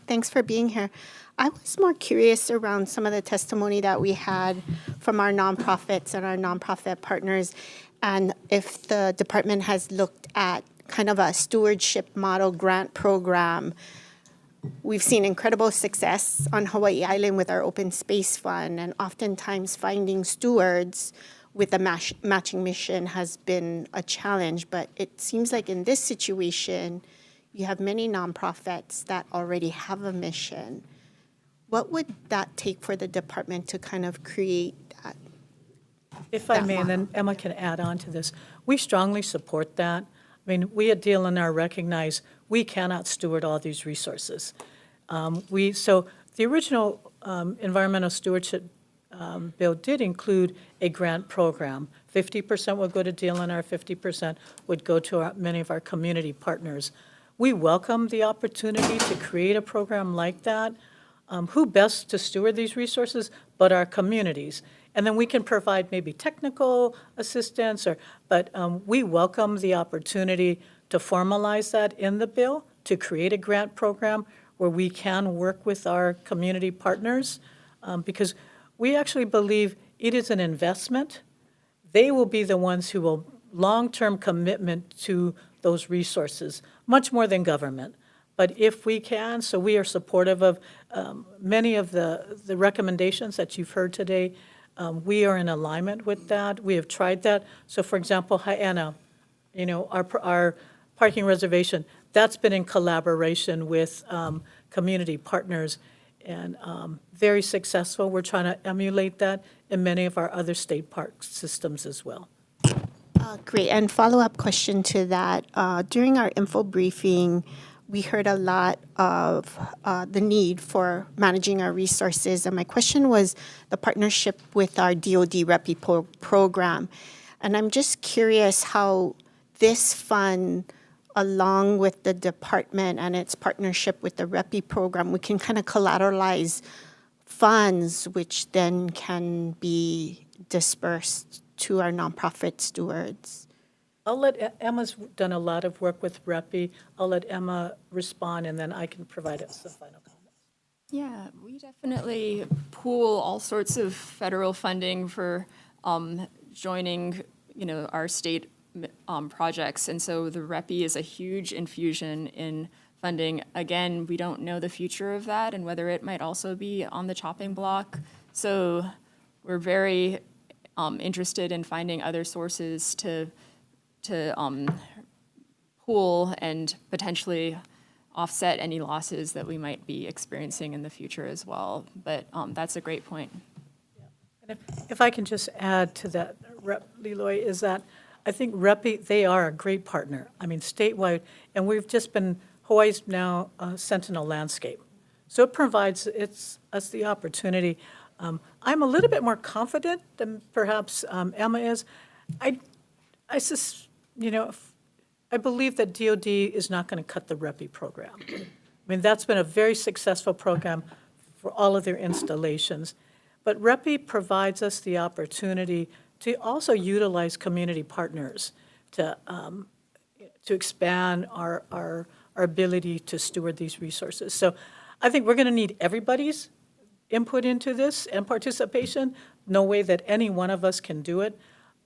Thanks for being here. I was more curious around some of the testimony that we had from our nonprofits and our nonprofit partners, and if the department has looked at kind of a stewardship model grant program. We've seen incredible success on Hawaii Island with our Open Space Fund, and oftentimes finding stewards with a matching mission has been a challenge. But it seems like in this situation, you have many nonprofits that already have a mission. What would that take for the department to kind of create that? If I may, and then Emma can add on to this, we strongly support that. I mean, we at DLNR recognize we cannot steward all these resources. So the original environmental stewardship bill did include a grant program. 50% would go to DLNR, 50% would go to many of our community partners. We welcome the opportunity to create a program like that. Who best to steward these resources but our communities? And then we can provide maybe technical assistance, but we welcome the opportunity to formalize that in the bill, to create a grant program where we can work with our community partners, because we actually believe it is an investment. They will be the ones who will long-term commitment to those resources, much more than government. But if we can, so we are supportive of many of the recommendations that you've heard today. We are in alignment with that. We have tried that. So, for example, Hai'ana, our parking reservation, that's been in collaboration with community partners and very successful. We're trying to emulate that in many of our other state park systems as well. Great. And follow-up question to that. During our info briefing, we heard a lot of the need for managing our resources. And my question was the partnership with our DoD REPI program. And I'm just curious how this fund, along with the department and its partnership with the REPI program, we can kind of collateralize funds, which then can be dispersed to our nonprofit stewards. I'll let Emma's done a lot of work with REPI. I'll let Emma respond, and then I can provide some final comments. Yeah, we definitely pool all sorts of federal funding for joining, our state projects, and so the REPI is a huge infusion in funding. Again, we don't know the future of that and whether it might also be on the chopping block. So we're very interested in finding other sources to pool and potentially offset any losses that we might be experiencing in the future as well. But that's a great point. And if I can just add to that, Rep. Leloy, is that I think REPI, they are a great partner. I mean, statewide, and we've just been, Hawaii's now Sentinel landscape. So it provides us the opportunity. I'm a little bit more confident than perhaps Emma is. I believe that DoD is not going to cut the REPI program. I mean, that's been a very successful program for all of their installations. But REPI provides us the opportunity to also utilize community partners to expand our ability to steward these resources. So I think we're going to need everybody's input into this and participation. No way that any one of us can do it.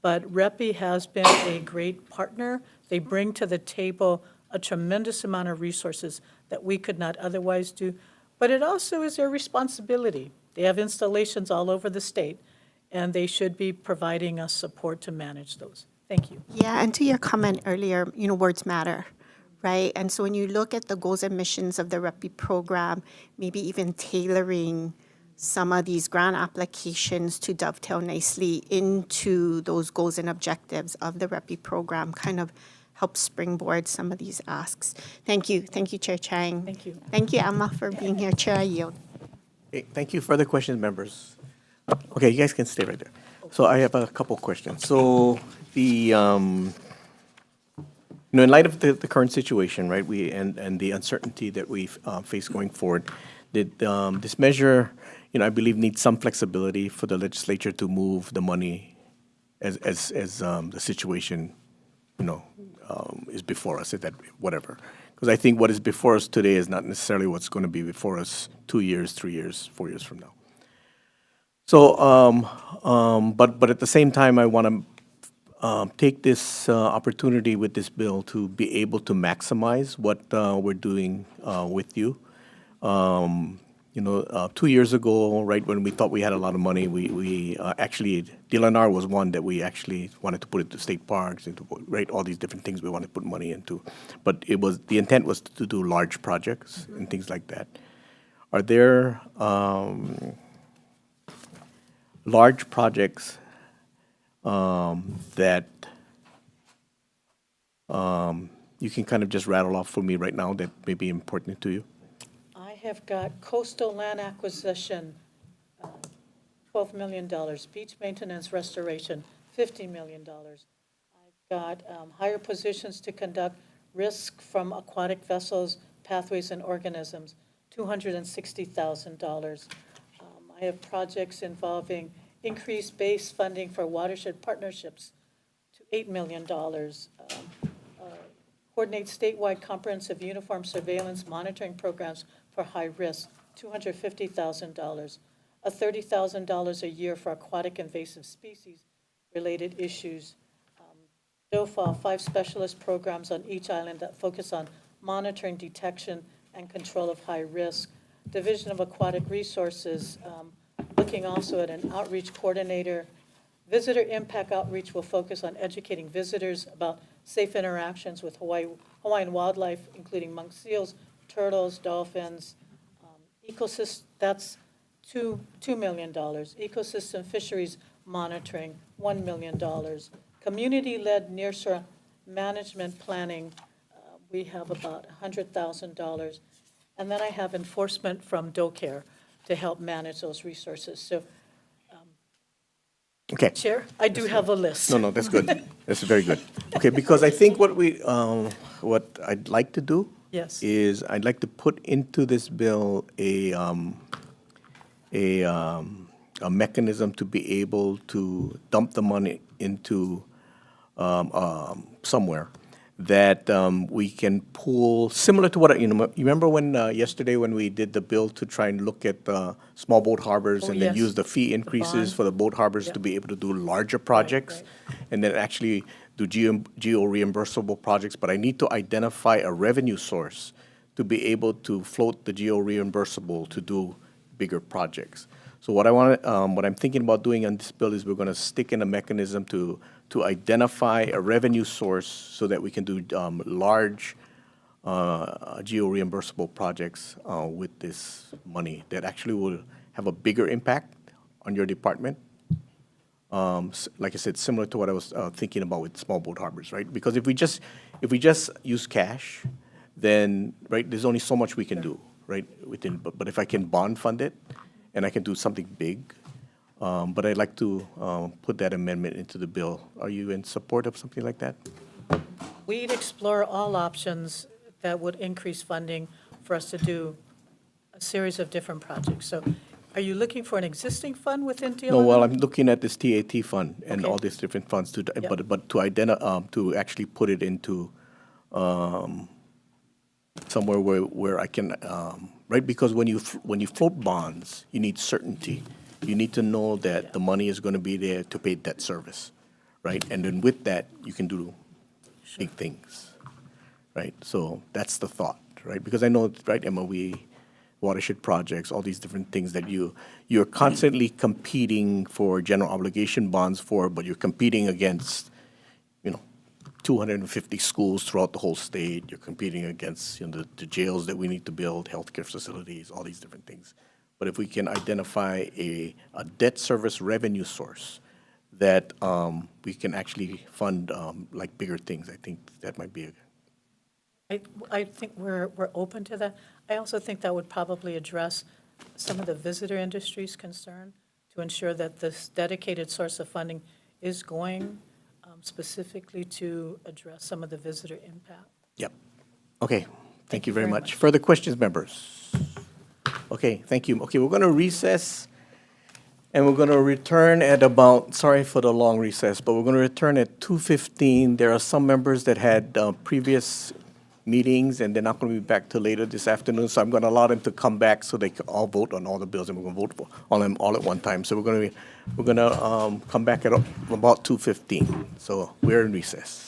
But REPI has been a great partner. They bring to the table a tremendous amount of resources that we could not otherwise do. But it also is their responsibility. They have installations all over the state, and they should be providing us support to manage those. Thank you. Yeah, and to your comment earlier, words matter, right? And so when you look at the goals and missions of the REPI program, maybe even tailoring some of these grant applications to dovetail nicely into those goals and objectives of the REPI program kind of helps springboard some of these asks. Thank you. Thank you, Chair Chang. Thank you. Thank you, Emma, for being here. Chair, I yield. Okay, thank you. Further questions, members? Okay, you guys can stay right there. So I have a couple questions. So the, in light of the current situation, right, and the uncertainty that we face going forward, this measure, I believe needs some flexibility for the legislature to move the money as the situation, is before us, whatever. Because I think what is before us today is not necessarily what's going to be before us 2 years, 3 years, 4 years from now. So, but at the same time, I want to take this opportunity with this bill to be able to maximize what we're doing with you. 2 years ago, right when we thought we had a lot of money, we actually, DLNR was one that we actually wanted to put into state parks, into, right, all these different things we wanted to put money into. But the intent was to do large projects and things like that. Are there large projects that you can kind of just rattle off for me right now that may be important to you? I have got coastal land acquisition, $12 million. Beach maintenance restoration, $50 million. I've got higher positions to conduct risk from aquatic vessels, pathways, and organisms, $260,000. I have projects involving increased base funding for watershed partnerships to $8 million. Coordinate statewide comprehensive uniform surveillance monitoring programs for high risk, $250,000. $30,000 a year for aquatic invasive species related issues. DOFA, 5 specialist programs on each island that focus on monitoring, detection, and control of high risk. Division of Aquatic Resources, looking also at an outreach coordinator. Visitor impact outreach will focus on educating visitors about safe interactions with Hawaiian wildlife, including monk seals, turtles, dolphins. Ecosystem, that's $2 million. Ecosystem fisheries monitoring, $1 million. Community-led nearshore management planning, we have about $100,000. And then I have enforcement from DoCare to help manage those resources. So, Okay. Chair, I do have a list. No, that's good. That's very good. Okay, because I think what I'd like to do Yes. is I'd like to put into this bill a mechanism to be able to dump the money into somewhere that we can pool, similar to what, you remember when yesterday when we did the bill to try and look at small boat harbors and then yes. use the fee increases bond. for the boat harbors to be able to do larger projects and then actually do geo-reimbursable projects, but I need to identify a revenue source to be able to float the geo-reimbursable to do bigger projects. So what I'm thinking about doing on this bill is we're going to stick in a mechanism to identify a revenue source so that we can do large geo-reimbursable projects with this money that actually will have a bigger impact on your department. Like I said, similar to what I was thinking about with small boat harbors, right? Because if we just use cash, then right, there's only so much we can do, right? But if I can bond fund it, and I can do something big, but I'd like to put that amendment into the bill. Are you in support of something like that? We'd explore all options that would increase funding for us to do a series of different projects. So are you looking for an existing fund within DLNR? No, well, I'm looking at this TAT fund and Okay. all these different funds to, Yeah. but to actually put it into somewhere where I can, right? Because when you float bonds, you need certainty. You need to know that the money is going to be there to pay debt service, right? And then with that, you can do big things, right? So that's the thought, right? Because I know, right, MOE, watershed projects, all these different things that you're constantly competing for general obligation bonds for, but you're competing against, 250 schools throughout the whole state. You're competing against the jails that we need to build, healthcare facilities, all these different things. But if we can identify a debt service revenue source that we can actually fund like bigger things, I think that might be I think we're open to that. I also think that would probably address some of the visitor industry's concern to ensure that this dedicated source of funding is going specifically to address some of the visitor impact. Yep. Okay, thank you very much. Further questions, members? Okay, thank you. Okay, we're going to recess, and we're going to return at about, sorry for the long recess, but we're going to return at 2:15. There are some members that had previous meetings, and they're not going to be back till later this afternoon, so I'm going to allow them to come back so they can all vote on all the bills, and we're going to vote on them all at one time. So we're going to come back at about 2:15. So we're in recess.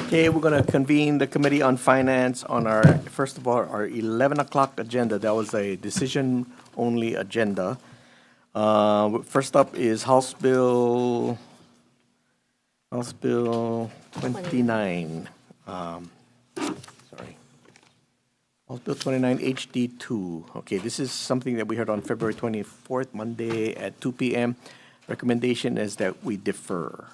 Okay, we're going to convene the Committee on Finance on our, first of all, our 11 o'clock agenda. That was a decision-only agenda. First up is House Bill 29. Sorry. House Bill 29 HD2. Okay, this is something that we heard on February 24th, Monday at 2 p.m. Recommendation is that we defer.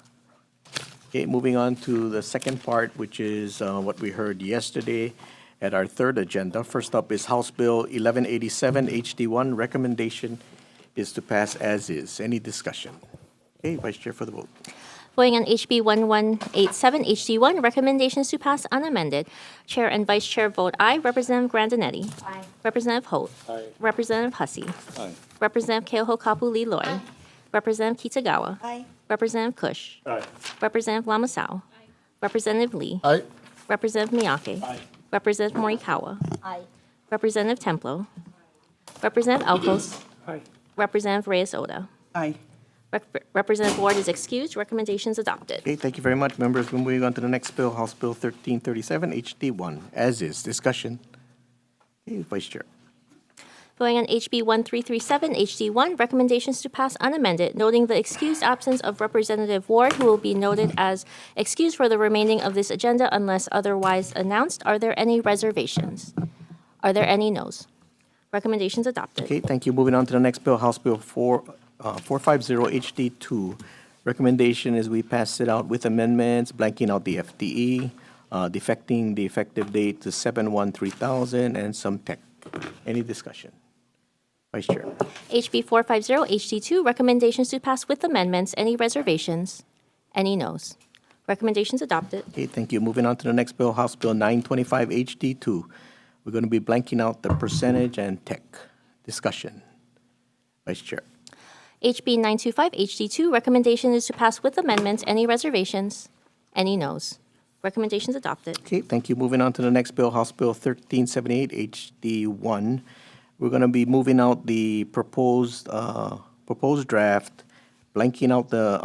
Okay, moving on to the second part, which is what we heard yesterday at our third agenda. First up is House Bill 1187 HD1. Recommendation is to pass as is. Any discussion? Okay, Vice Chair for the vote. Voting on HB 1187 HD1, recommendations to pass unamended. Chair and Vice Chair vote aye. Representative Grandinetti. Aye. Representative Holt. Aye. Representative Hussey. Aye. Representative Keoho Kapu Loy. Representative Kitagawa. Aye. Representative Kush. Aye. Representative Lamasao. Representative Lee. Aye. Representative Miyake. Aye. Representative Morikawa. Aye. Representative Templo. Representative Alcos. Aye. Representative Reyes Oda. Aye. Representative Ward is excused. Recommendations adopted. Okay, thank you very much, members. We're moving on to the next bill, House Bill 1337 HD1. As is. Discussion. Okay, Vice Chair. Voting on HB 1337 HD1, recommendations to pass unamended, noting the excused absence of Representative Ward, who will be noted as excused for the remaining of this agenda unless otherwise announced. Are there any reservations? Are there any noes? Recommendations adopted. Okay, thank you. Moving on to the next bill, House Bill 450 HD2. Recommendation is we pass it out with amendments, blanking out the FTE, defecting the effective date to 7/1/3000, and some tech. Any discussion? Vice Chair. HB 450 HD2, recommendations to pass with amendments. Any reservations? Any noes? Recommendations adopted. Okay, thank you. Moving on to the next bill, House Bill 925 HD2. We're going to be blanking out the percentage and tech. Discussion. Vice Chair. HB 925 HD2, recommendation is to pass with amendments. Any reservations? Any noes? Recommendations adopted. Okay, thank you. Moving on to the next bill, House Bill 1378 HD1. We're going to be moving out the proposed draft, blanking out the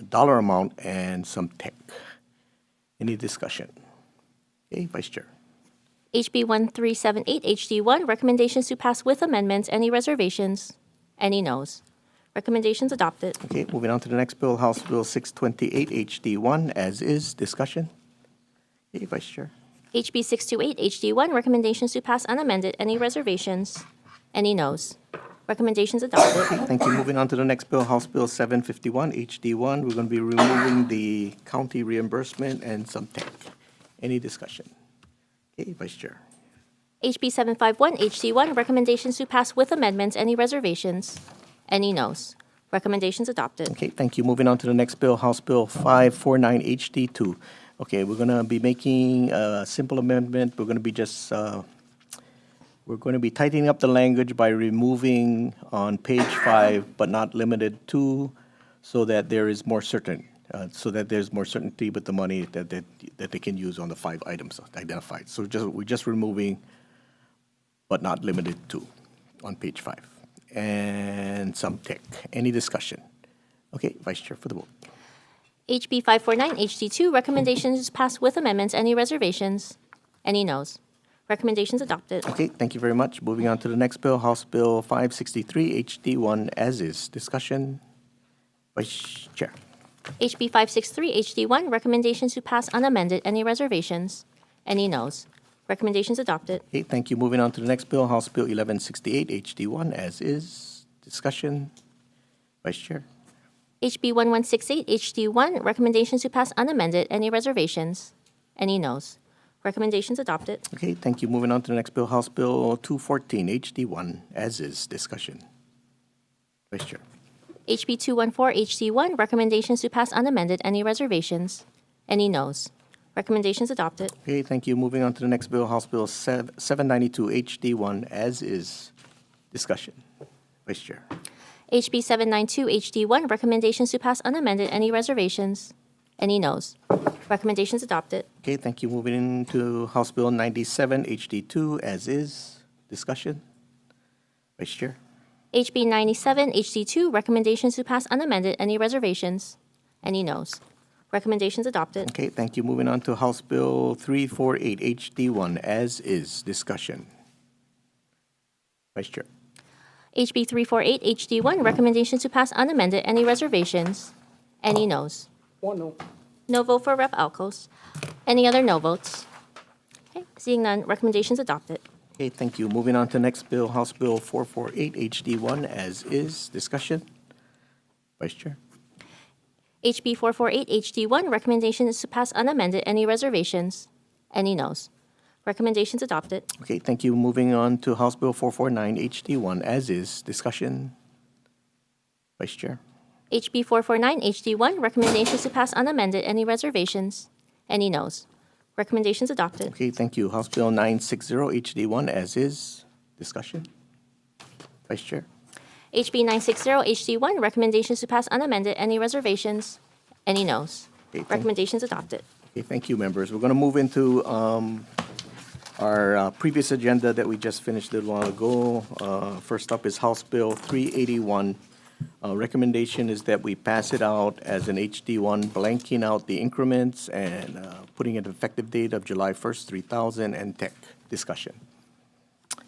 dollar amount and some tech. Any discussion? Okay, Vice Chair. HB 1378 HD1, recommendations to pass with amendments. Any reservations? Any noes? Recommendations adopted. Okay, moving on to the next bill, House Bill 628 HD1, as is. Discussion? Okay, Vice Chair. HB 628 HD1, recommendations to pass unamended. Any reservations? Any noes? Recommendations adopted. Okay, thank you. Moving on to the next bill, House Bill 751 HD1. We're going to be removing the county reimbursement and some tech. Any discussion? Okay, Vice Chair. HB 751 HD1, recommendations to pass with amendments. Any reservations? Any noes? Recommendations adopted. Okay, thank you. Moving on to the next bill, House Bill 549 HD2. Okay, we're going to be making a simple amendment. We're going to be tightening up the language by removing on page 5, but not limited to, so that there is more certainty with the money that they can use on the 5 items identified. So we're just removing, but not limited to, on page 5. And some tech. Any discussion? Okay, Vice Chair for the vote. HB 549 HD2, recommendations passed with amendments. Any reservations? Any noes? Recommendations adopted. Okay, thank you very much. Moving on to the next bill, House Bill 563 HD1, as is. Discussion. Vice Chair. HB 563 HD1, recommendations to pass unamended. Any reservations? Any noes? Recommendations adopted. Okay, thank you. Moving on to the next bill, House Bill 1168 HD1, as is. Discussion. Vice Chair. HB 1168 HD1, recommendations to pass unamended. Any reservations? Any noes? Recommendations adopted. Okay, thank you. Moving on to the next bill, House Bill 214 HD1, as is. Discussion. Vice Chair. HB 214 HD1, recommendations to pass unamended. Any reservations? Any noes? Recommendations adopted. Okay, thank you. Moving on to the next bill, House Bill 792 HD1, as is. Discussion. Vice Chair. HB 792 HD1, recommendations to pass unamended. Any reservations? Any noes? Recommendations adopted. Okay, thank you. Moving into House Bill 97 HD2, as is. Discussion. Vice Chair. HB 97 HD2, recommendations to pass unamended. Any reservations? Any noes? Recommendations adopted. Okay, thank you. Moving on to House Bill 348 HD1 as is. Discussion. Vice Chair. HB 348 HD1, recommendations to pass unamended. Any reservations? Any noes? One no. No vote for Rep. Alcos. Any other no votes? Okay, seeing none, recommendations adopted. Okay, thank you. Moving on to next bill, House Bill 448 HD1 as is. Discussion. Vice Chair. HB 448 HD1, recommendation is to pass unamended. Any reservations? Any noes? Recommendations adopted. Okay, thank you. Moving on to House Bill 449 HD1 as is. Discussion. Vice Chair. HB 449 HD1, recommendations to pass unamended. Any reservations? Any noes? Recommendations adopted. Okay, thank you. House Bill 960 HD1 as is. Discussion. Vice Chair. HB 960 HD1, recommendations to pass unamended. Any reservations? Any noes? Okay, thank- Recommendations adopted. Okay, thank you, members. We're going to move into our previous agenda that we just finished a little while ago. First up is House Bill 381. Recommendation is that we pass it out as an HD1, blanking out the increments and putting an effective date of July 1st, 3000, and tech. Discussion.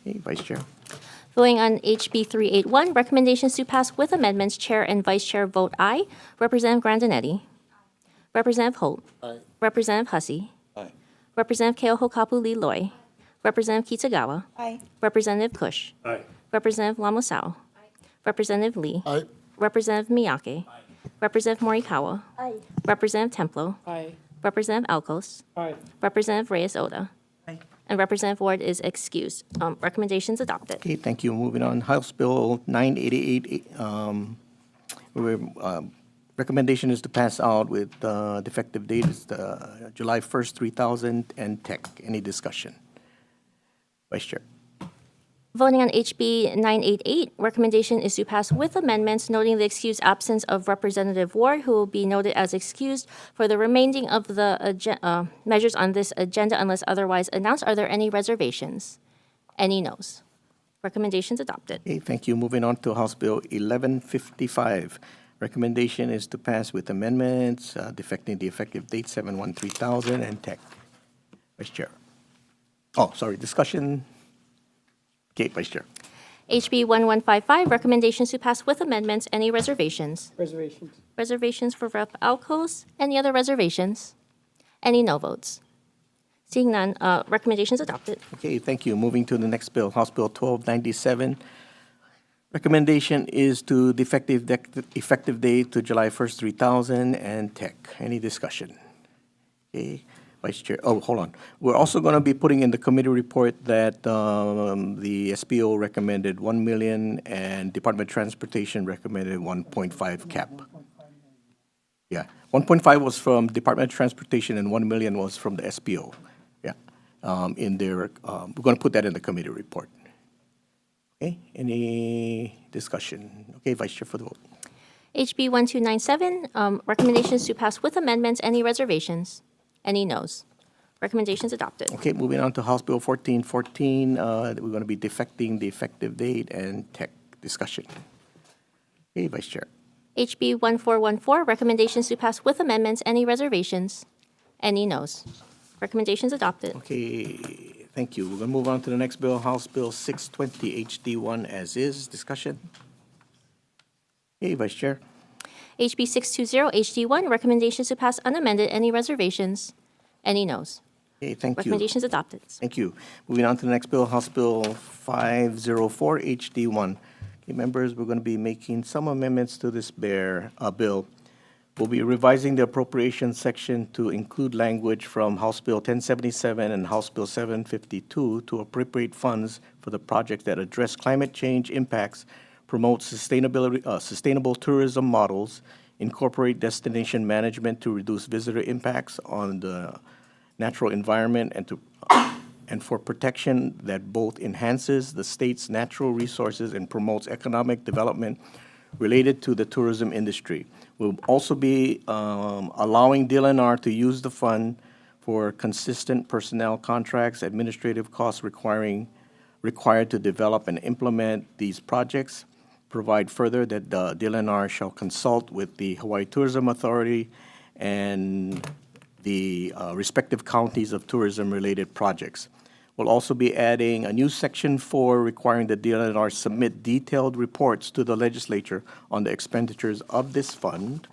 Okay, Vice Chair. Voting on HB 381, recommendations to pass with amendments, Chair and Vice Chair vote aye. Representative Grandinetti. Representative Holt. Aye. Representative Hussey. Aye. Representative Keohokapu Loy. Representative Kitagawa. Aye. Representative Kush. Aye. Representative Lamosao. Representative Lee. Aye. Representative Miyake. Representative Morikawa. Aye. Representative Templo. Aye. Representative Alcos. Aye. Representative Reyes Oda. Aye. And Representative Ward is excused. Recommendations adopted. Okay, thank you. Moving on, House Bill 988. Recommendation is to pass out with the effective date is July 1st, 3000, and tech. Any discussion? Vice Chair. Voting on HB 988, recommendation is to pass with amendments, noting the excused absence of Representative Ward, who will be noted as excused for the remaining of the measures on this agenda unless otherwise announced. Are there any reservations? Any noes? Recommendations adopted. Okay, thank you. Moving on to House Bill 1155. Recommendation is to pass with amendments, defecting the effective date 7/1/3000, and tech. Vice Chair. Oh, sorry, discussion. Okay, Vice Chair. HB 1155, recommendations to pass with amendments. Any reservations? Reservations. Reservations for Rep. Alcos. Any other reservations? Any no votes? Seeing none, recommendations adopted. Okay, thank you. Moving to the next bill, House Bill 1297. Recommendation is to effective date to July 1st, 3000, and tech. Any discussion? Okay, Vice Chair. Oh, hold on. We're also going to be putting in the committee report that the SPO recommended 1 million and Department of Transportation recommended 1.5 cap. Yeah, 1.5 was from Department of Transportation and 1 million was from the SPO. Yeah, we're going to put that in the committee report. Okay, any discussion? Okay, Vice Chair for the vote. HB 1297, recommendations to pass with amendments. Any reservations? Any noes? Recommendations adopted. Okay, moving on to House Bill 1414. We're going to be defecting the effective date and tech. Discussion. Okay, Vice Chair. HB 1414, recommendations to pass with amendments. Any reservations? Any noes? Recommendations adopted. Okay, thank you. We're going to move on to the next bill, House Bill 620 HD1 as is. Discussion. Okay, Vice Chair. HB 620 HD1, recommendations to pass unamended. Any reservations? Any noes? Okay, thank you. Recommendations adopted. Thank you. Moving on to the next bill, House Bill 504 HD1. Okay, members, we're going to be making some amendments to this bill. We'll be revising the appropriations section to include language from House Bill 1077 and House Bill 752 to appropriate funds for the projects that address climate change impacts, promote sustainable tourism models, incorporate destination management to reduce visitor impacts on the natural environment, and for protection that both enhances the state's natural resources and promotes economic development related to the tourism industry. We'll also be allowing DLNR to use the fund for consistent personnel contracts, administrative costs required to develop and implement these projects. Provide further that the DLNR shall consult with the Hawaii Tourism Authority and the respective counties of tourism-related projects. We'll also be adding a new Section 4 requiring the DLNR submit detailed reports to the legislature on the expenditures of this fund.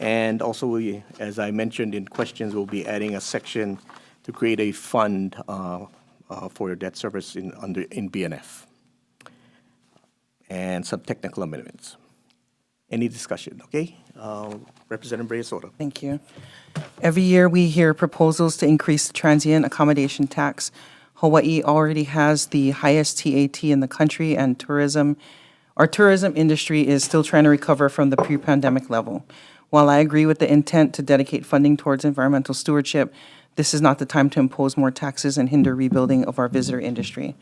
And also, we, as I mentioned in questions, we'll be adding a section to create a fund for debt service in BNF. And some technical amendments. Any discussion? Okay. Representative Reyes-Soto. Thank you. Every year, we hear proposals to increase the transient accommodation tax. Hawaii already has the highest TAT in the country, and our tourism industry is still trying to recover from the pre-pandemic level. While I agree with the intent to dedicate funding towards environmental stewardship, this is not the time to impose more taxes and hinder rebuilding of our visitor industry.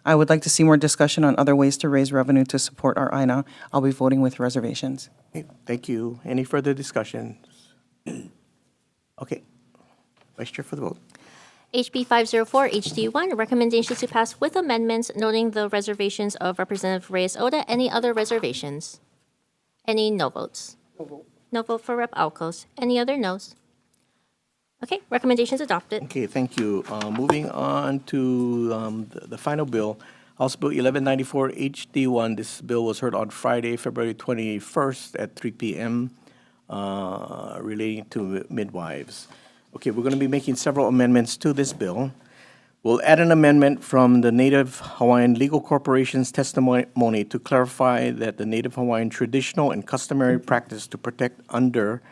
I would like to see more discussion on other ways to raise revenue to support our INA. I'll be voting with reservations. Okay, thank you. Any further discussions? Okay. Vice Chair for the vote. HB 504 HD1, recommendations to pass with amendments noting the reservations of Representative Reyes-Oda. Any other reservations? Any no votes? No vote for Rep. Alcos. Any other noes? Okay, recommendations adopted. Okay, thank you. Moving on to the final bill, House Bill 1194 HD1. This bill was heard on Friday, February 21st at 3 p.m. Relating to midwives. Okay, we're going to be making several amendments to this bill. We'll add an amendment from the Native Hawaiian Legal Corporation's testimony to clarify that the Native Hawaiian traditional and customary practice to protect under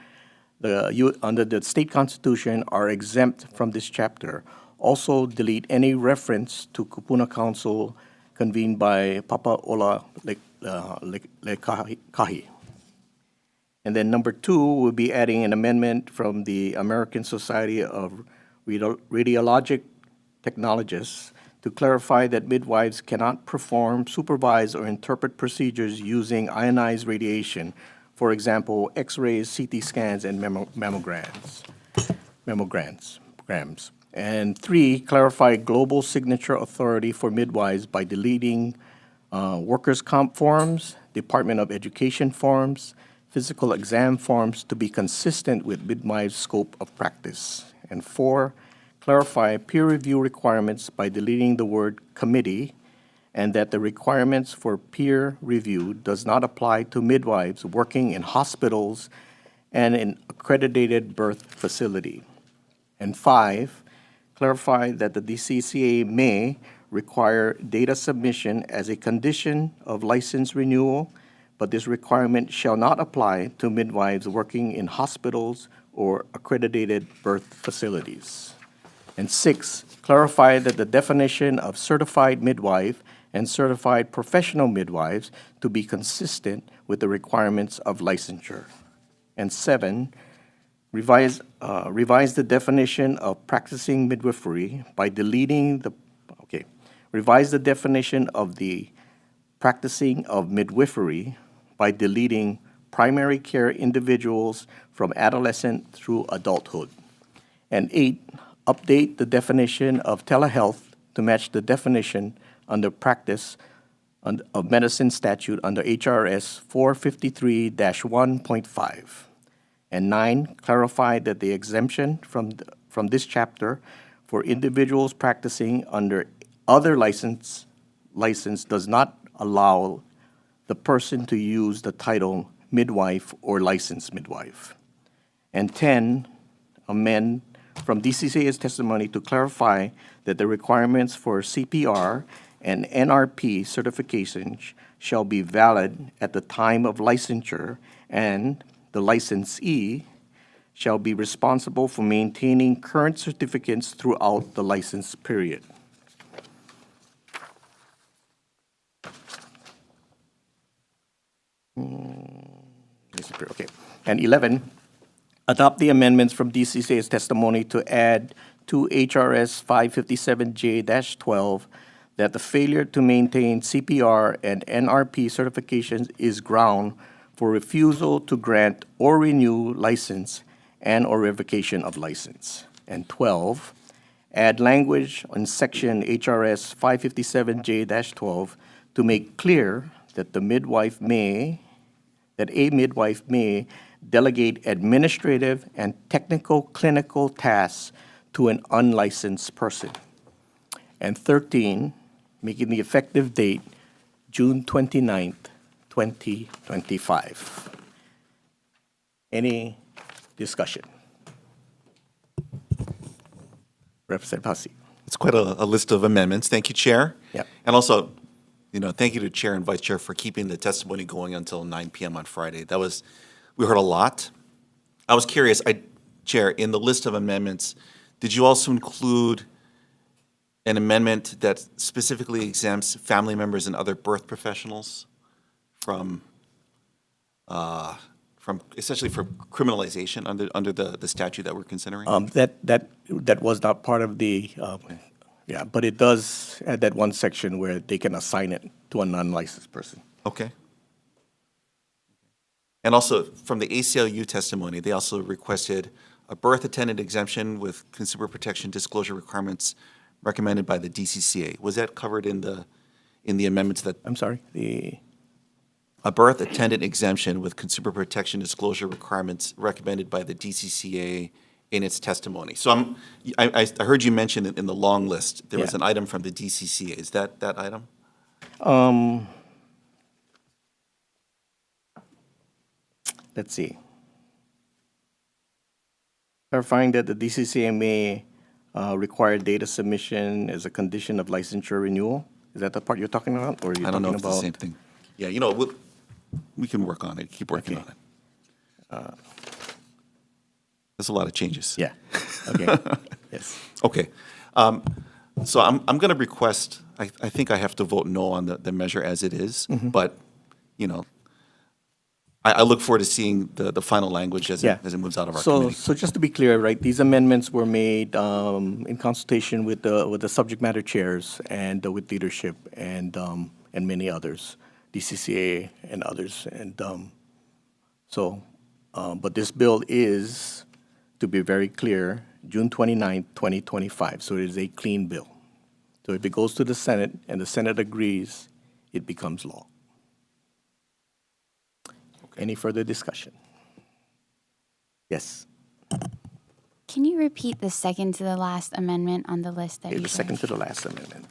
the state constitution are exempt from this chapter. Also, delete any reference to Kupuna Council convened by Papa Ola Lekahi. And then number 2, we'll be adding an amendment from the American Society of Radiologic Technologists to clarify that midwives cannot perform, supervise, or interpret procedures using ionized radiation, for example, X-rays, CT scans, and mammograms. And 3, clarify global signature authority for midwives by deleting workers' comp forms, Department of Education forms, physical exam forms to be consistent with midwives' scope of practice. And 4, clarify peer review requirements by deleting the word committee, and that the requirements for peer review does not apply to midwives working in hospitals and in accredited birth facility. And 5, clarify that the DCCA may require data submission as a condition of license renewal, but this requirement shall not apply to midwives working in hospitals or accredited birth facilities. And 6, clarify that the definition of certified midwife and certified professional midwives to be consistent with the requirements of licensure. And 7, revise the definition of practicing midwifery by deleting revise the definition of the practicing of midwifery by deleting primary care individuals from adolescent through adulthood. And 8, update the definition of telehealth to match the definition under practice of medicine statute under HRS 453-1.5. And 9, clarify that the exemption from this chapter for individuals practicing under other license does not allow the person to use the title midwife or licensed midwife. And 10, amend from DCCA's testimony to clarify that the requirements for CPR and NRP certifications shall be valid at the time of licensure, and the licensee shall be responsible for maintaining current certificates throughout the license period. Okay. And 11, adopt the amendments from DCCA's testimony to add to HRS 557J-12 that the failure to maintain CPR and NRP certifications is ground for refusal to grant or renew license and or revocation of license. And 12, add language on section HRS 557J-12 to make clear that a midwife may delegate administrative and technical clinical tasks to an unlicensed person. And 13, making the effective date June 29th, 2025. Any discussion? Representative Hussey. It's quite a list of amendments. Thank you, Chair. Yep. And also, thank you to Chair and Vice Chair for keeping the testimony going until 9 p.m. on Friday. We heard a lot. I was curious, Chair, in the list of amendments, did you also include an amendment that specifically exempts family members and other birth professionals from essentially from criminalization under the statute that we're considering? That was not part of the, but it does add that one section where they can assign it to a non-licensed person. Okay. And also, from the ACLU testimony, they also requested a birth attendant exemption with consumer protection disclosure requirements recommended by the DCCA. Was that covered in the amendments that? I'm sorry, A birth attendant exemption with consumer protection disclosure requirements recommended by the DCCA in its testimony. So I heard you mention in the long list, there was an item from the DCCA. Is that item? Let's see. Clarifying that the DCCA may require data submission as a condition of licensure renewal. Is that the part you're talking about, or are you I don't know talking if it's the about? same thing. Yeah, we can work on it, keep working on it. There's a lot of changes. Yeah, okay, yes. Okay. So I'm going to request, I think I have to vote no on the measure as it is, but, I look forward to seeing the final language as it moves out of our committee. So just to be clear, right, these amendments were made in consultation with the subject matter chairs and with leadership and many others, DCCA and others. And but this bill is, to be very clear, June 29th, 2025. So it is a clean bill. So if it goes to the Senate and the Senate agrees, it becomes law. Any further discussion? Yes. Can you repeat the second to the last amendment on the list that Okay, you the shared? second to the last amendment.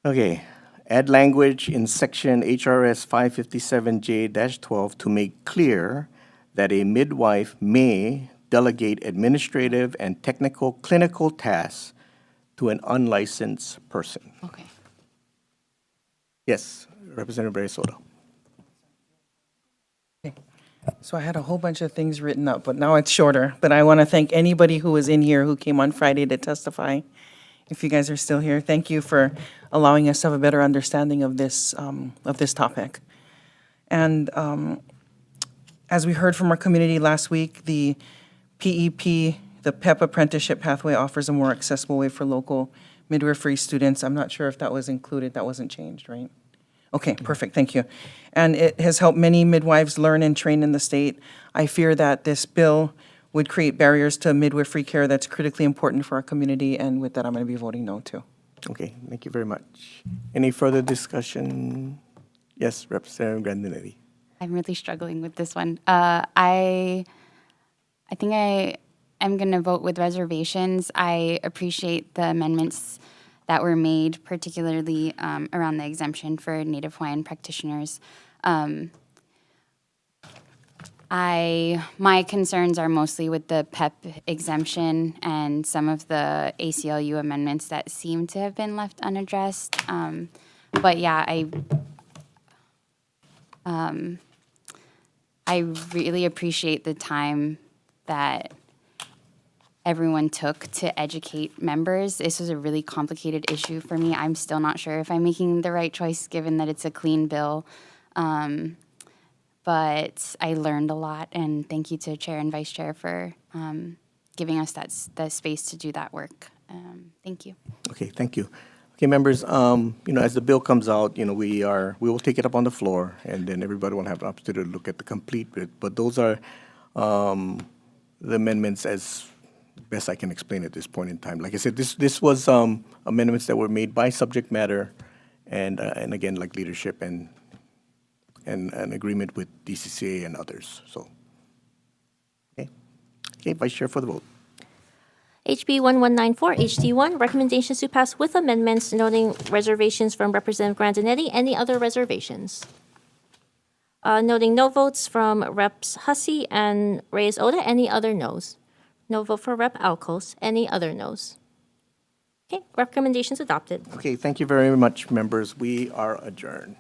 Okay. Add language in section HRS 557J-12 to make clear that a midwife may delegate administrative and technical clinical tasks to an unlicensed person. Okay. Yes, Representative Reyes-Soto. So I had a whole bunch of things written up, but now it's shorter. But I want to thank anybody who was in here who came on Friday to testify. If you guys are still here, thank you for allowing us to have a better understanding of this topic. And as we heard from our community last week, the PEP, the PEP apprenticeship pathway offers a more accessible way for local midwifery students. I'm not sure if that was included. That wasn't changed, right? Okay, perfect, thank you. And it has helped many midwives learn and train in the state. I fear that this bill would create barriers to midwifery care that's critically important for our community, and with that, I'm going to be voting no too. Okay, thank you very much. Any further discussion? Yes, Representative Grandinetti. I'm really struggling with this one. I think I am going to vote with reservations. I appreciate the amendments that were made, particularly around the exemption for Native Hawaiian practitioners. My concerns are mostly with the PEP exemption and some of the ACLU amendments that seem to have been left unaddressed. But yeah, I really appreciate the time that everyone took to educate members. This was a really complicated issue for me. I'm still not sure if I'm making the right choice, given that it's a clean bill. But I learned a lot, and thank you to Chair and Vice Chair for giving us that space to do that work. Thank you. Okay, thank you. Okay, members, as the bill comes out, we will take it up on the floor, and then everybody will have an opportunity to look at the complete bit. But those are the amendments as best I can explain at this point in time. Like I said, this was amendments that were made by subject matter, and again, like leadership and and an agreement with DCCA and others, so. Okay, okay, Vice Chair for the vote. HB 1194, HD1, recommendations to pass with amendments noting reservations from Representative Grandinetti. Any other reservations? Noting no votes from Reps. Hussey and Reyes Oda. Any other noes? No vote for Rep. Alcos. Any other noes? Okay, recommendations adopted. Okay, thank you very much, members. We are adjourned.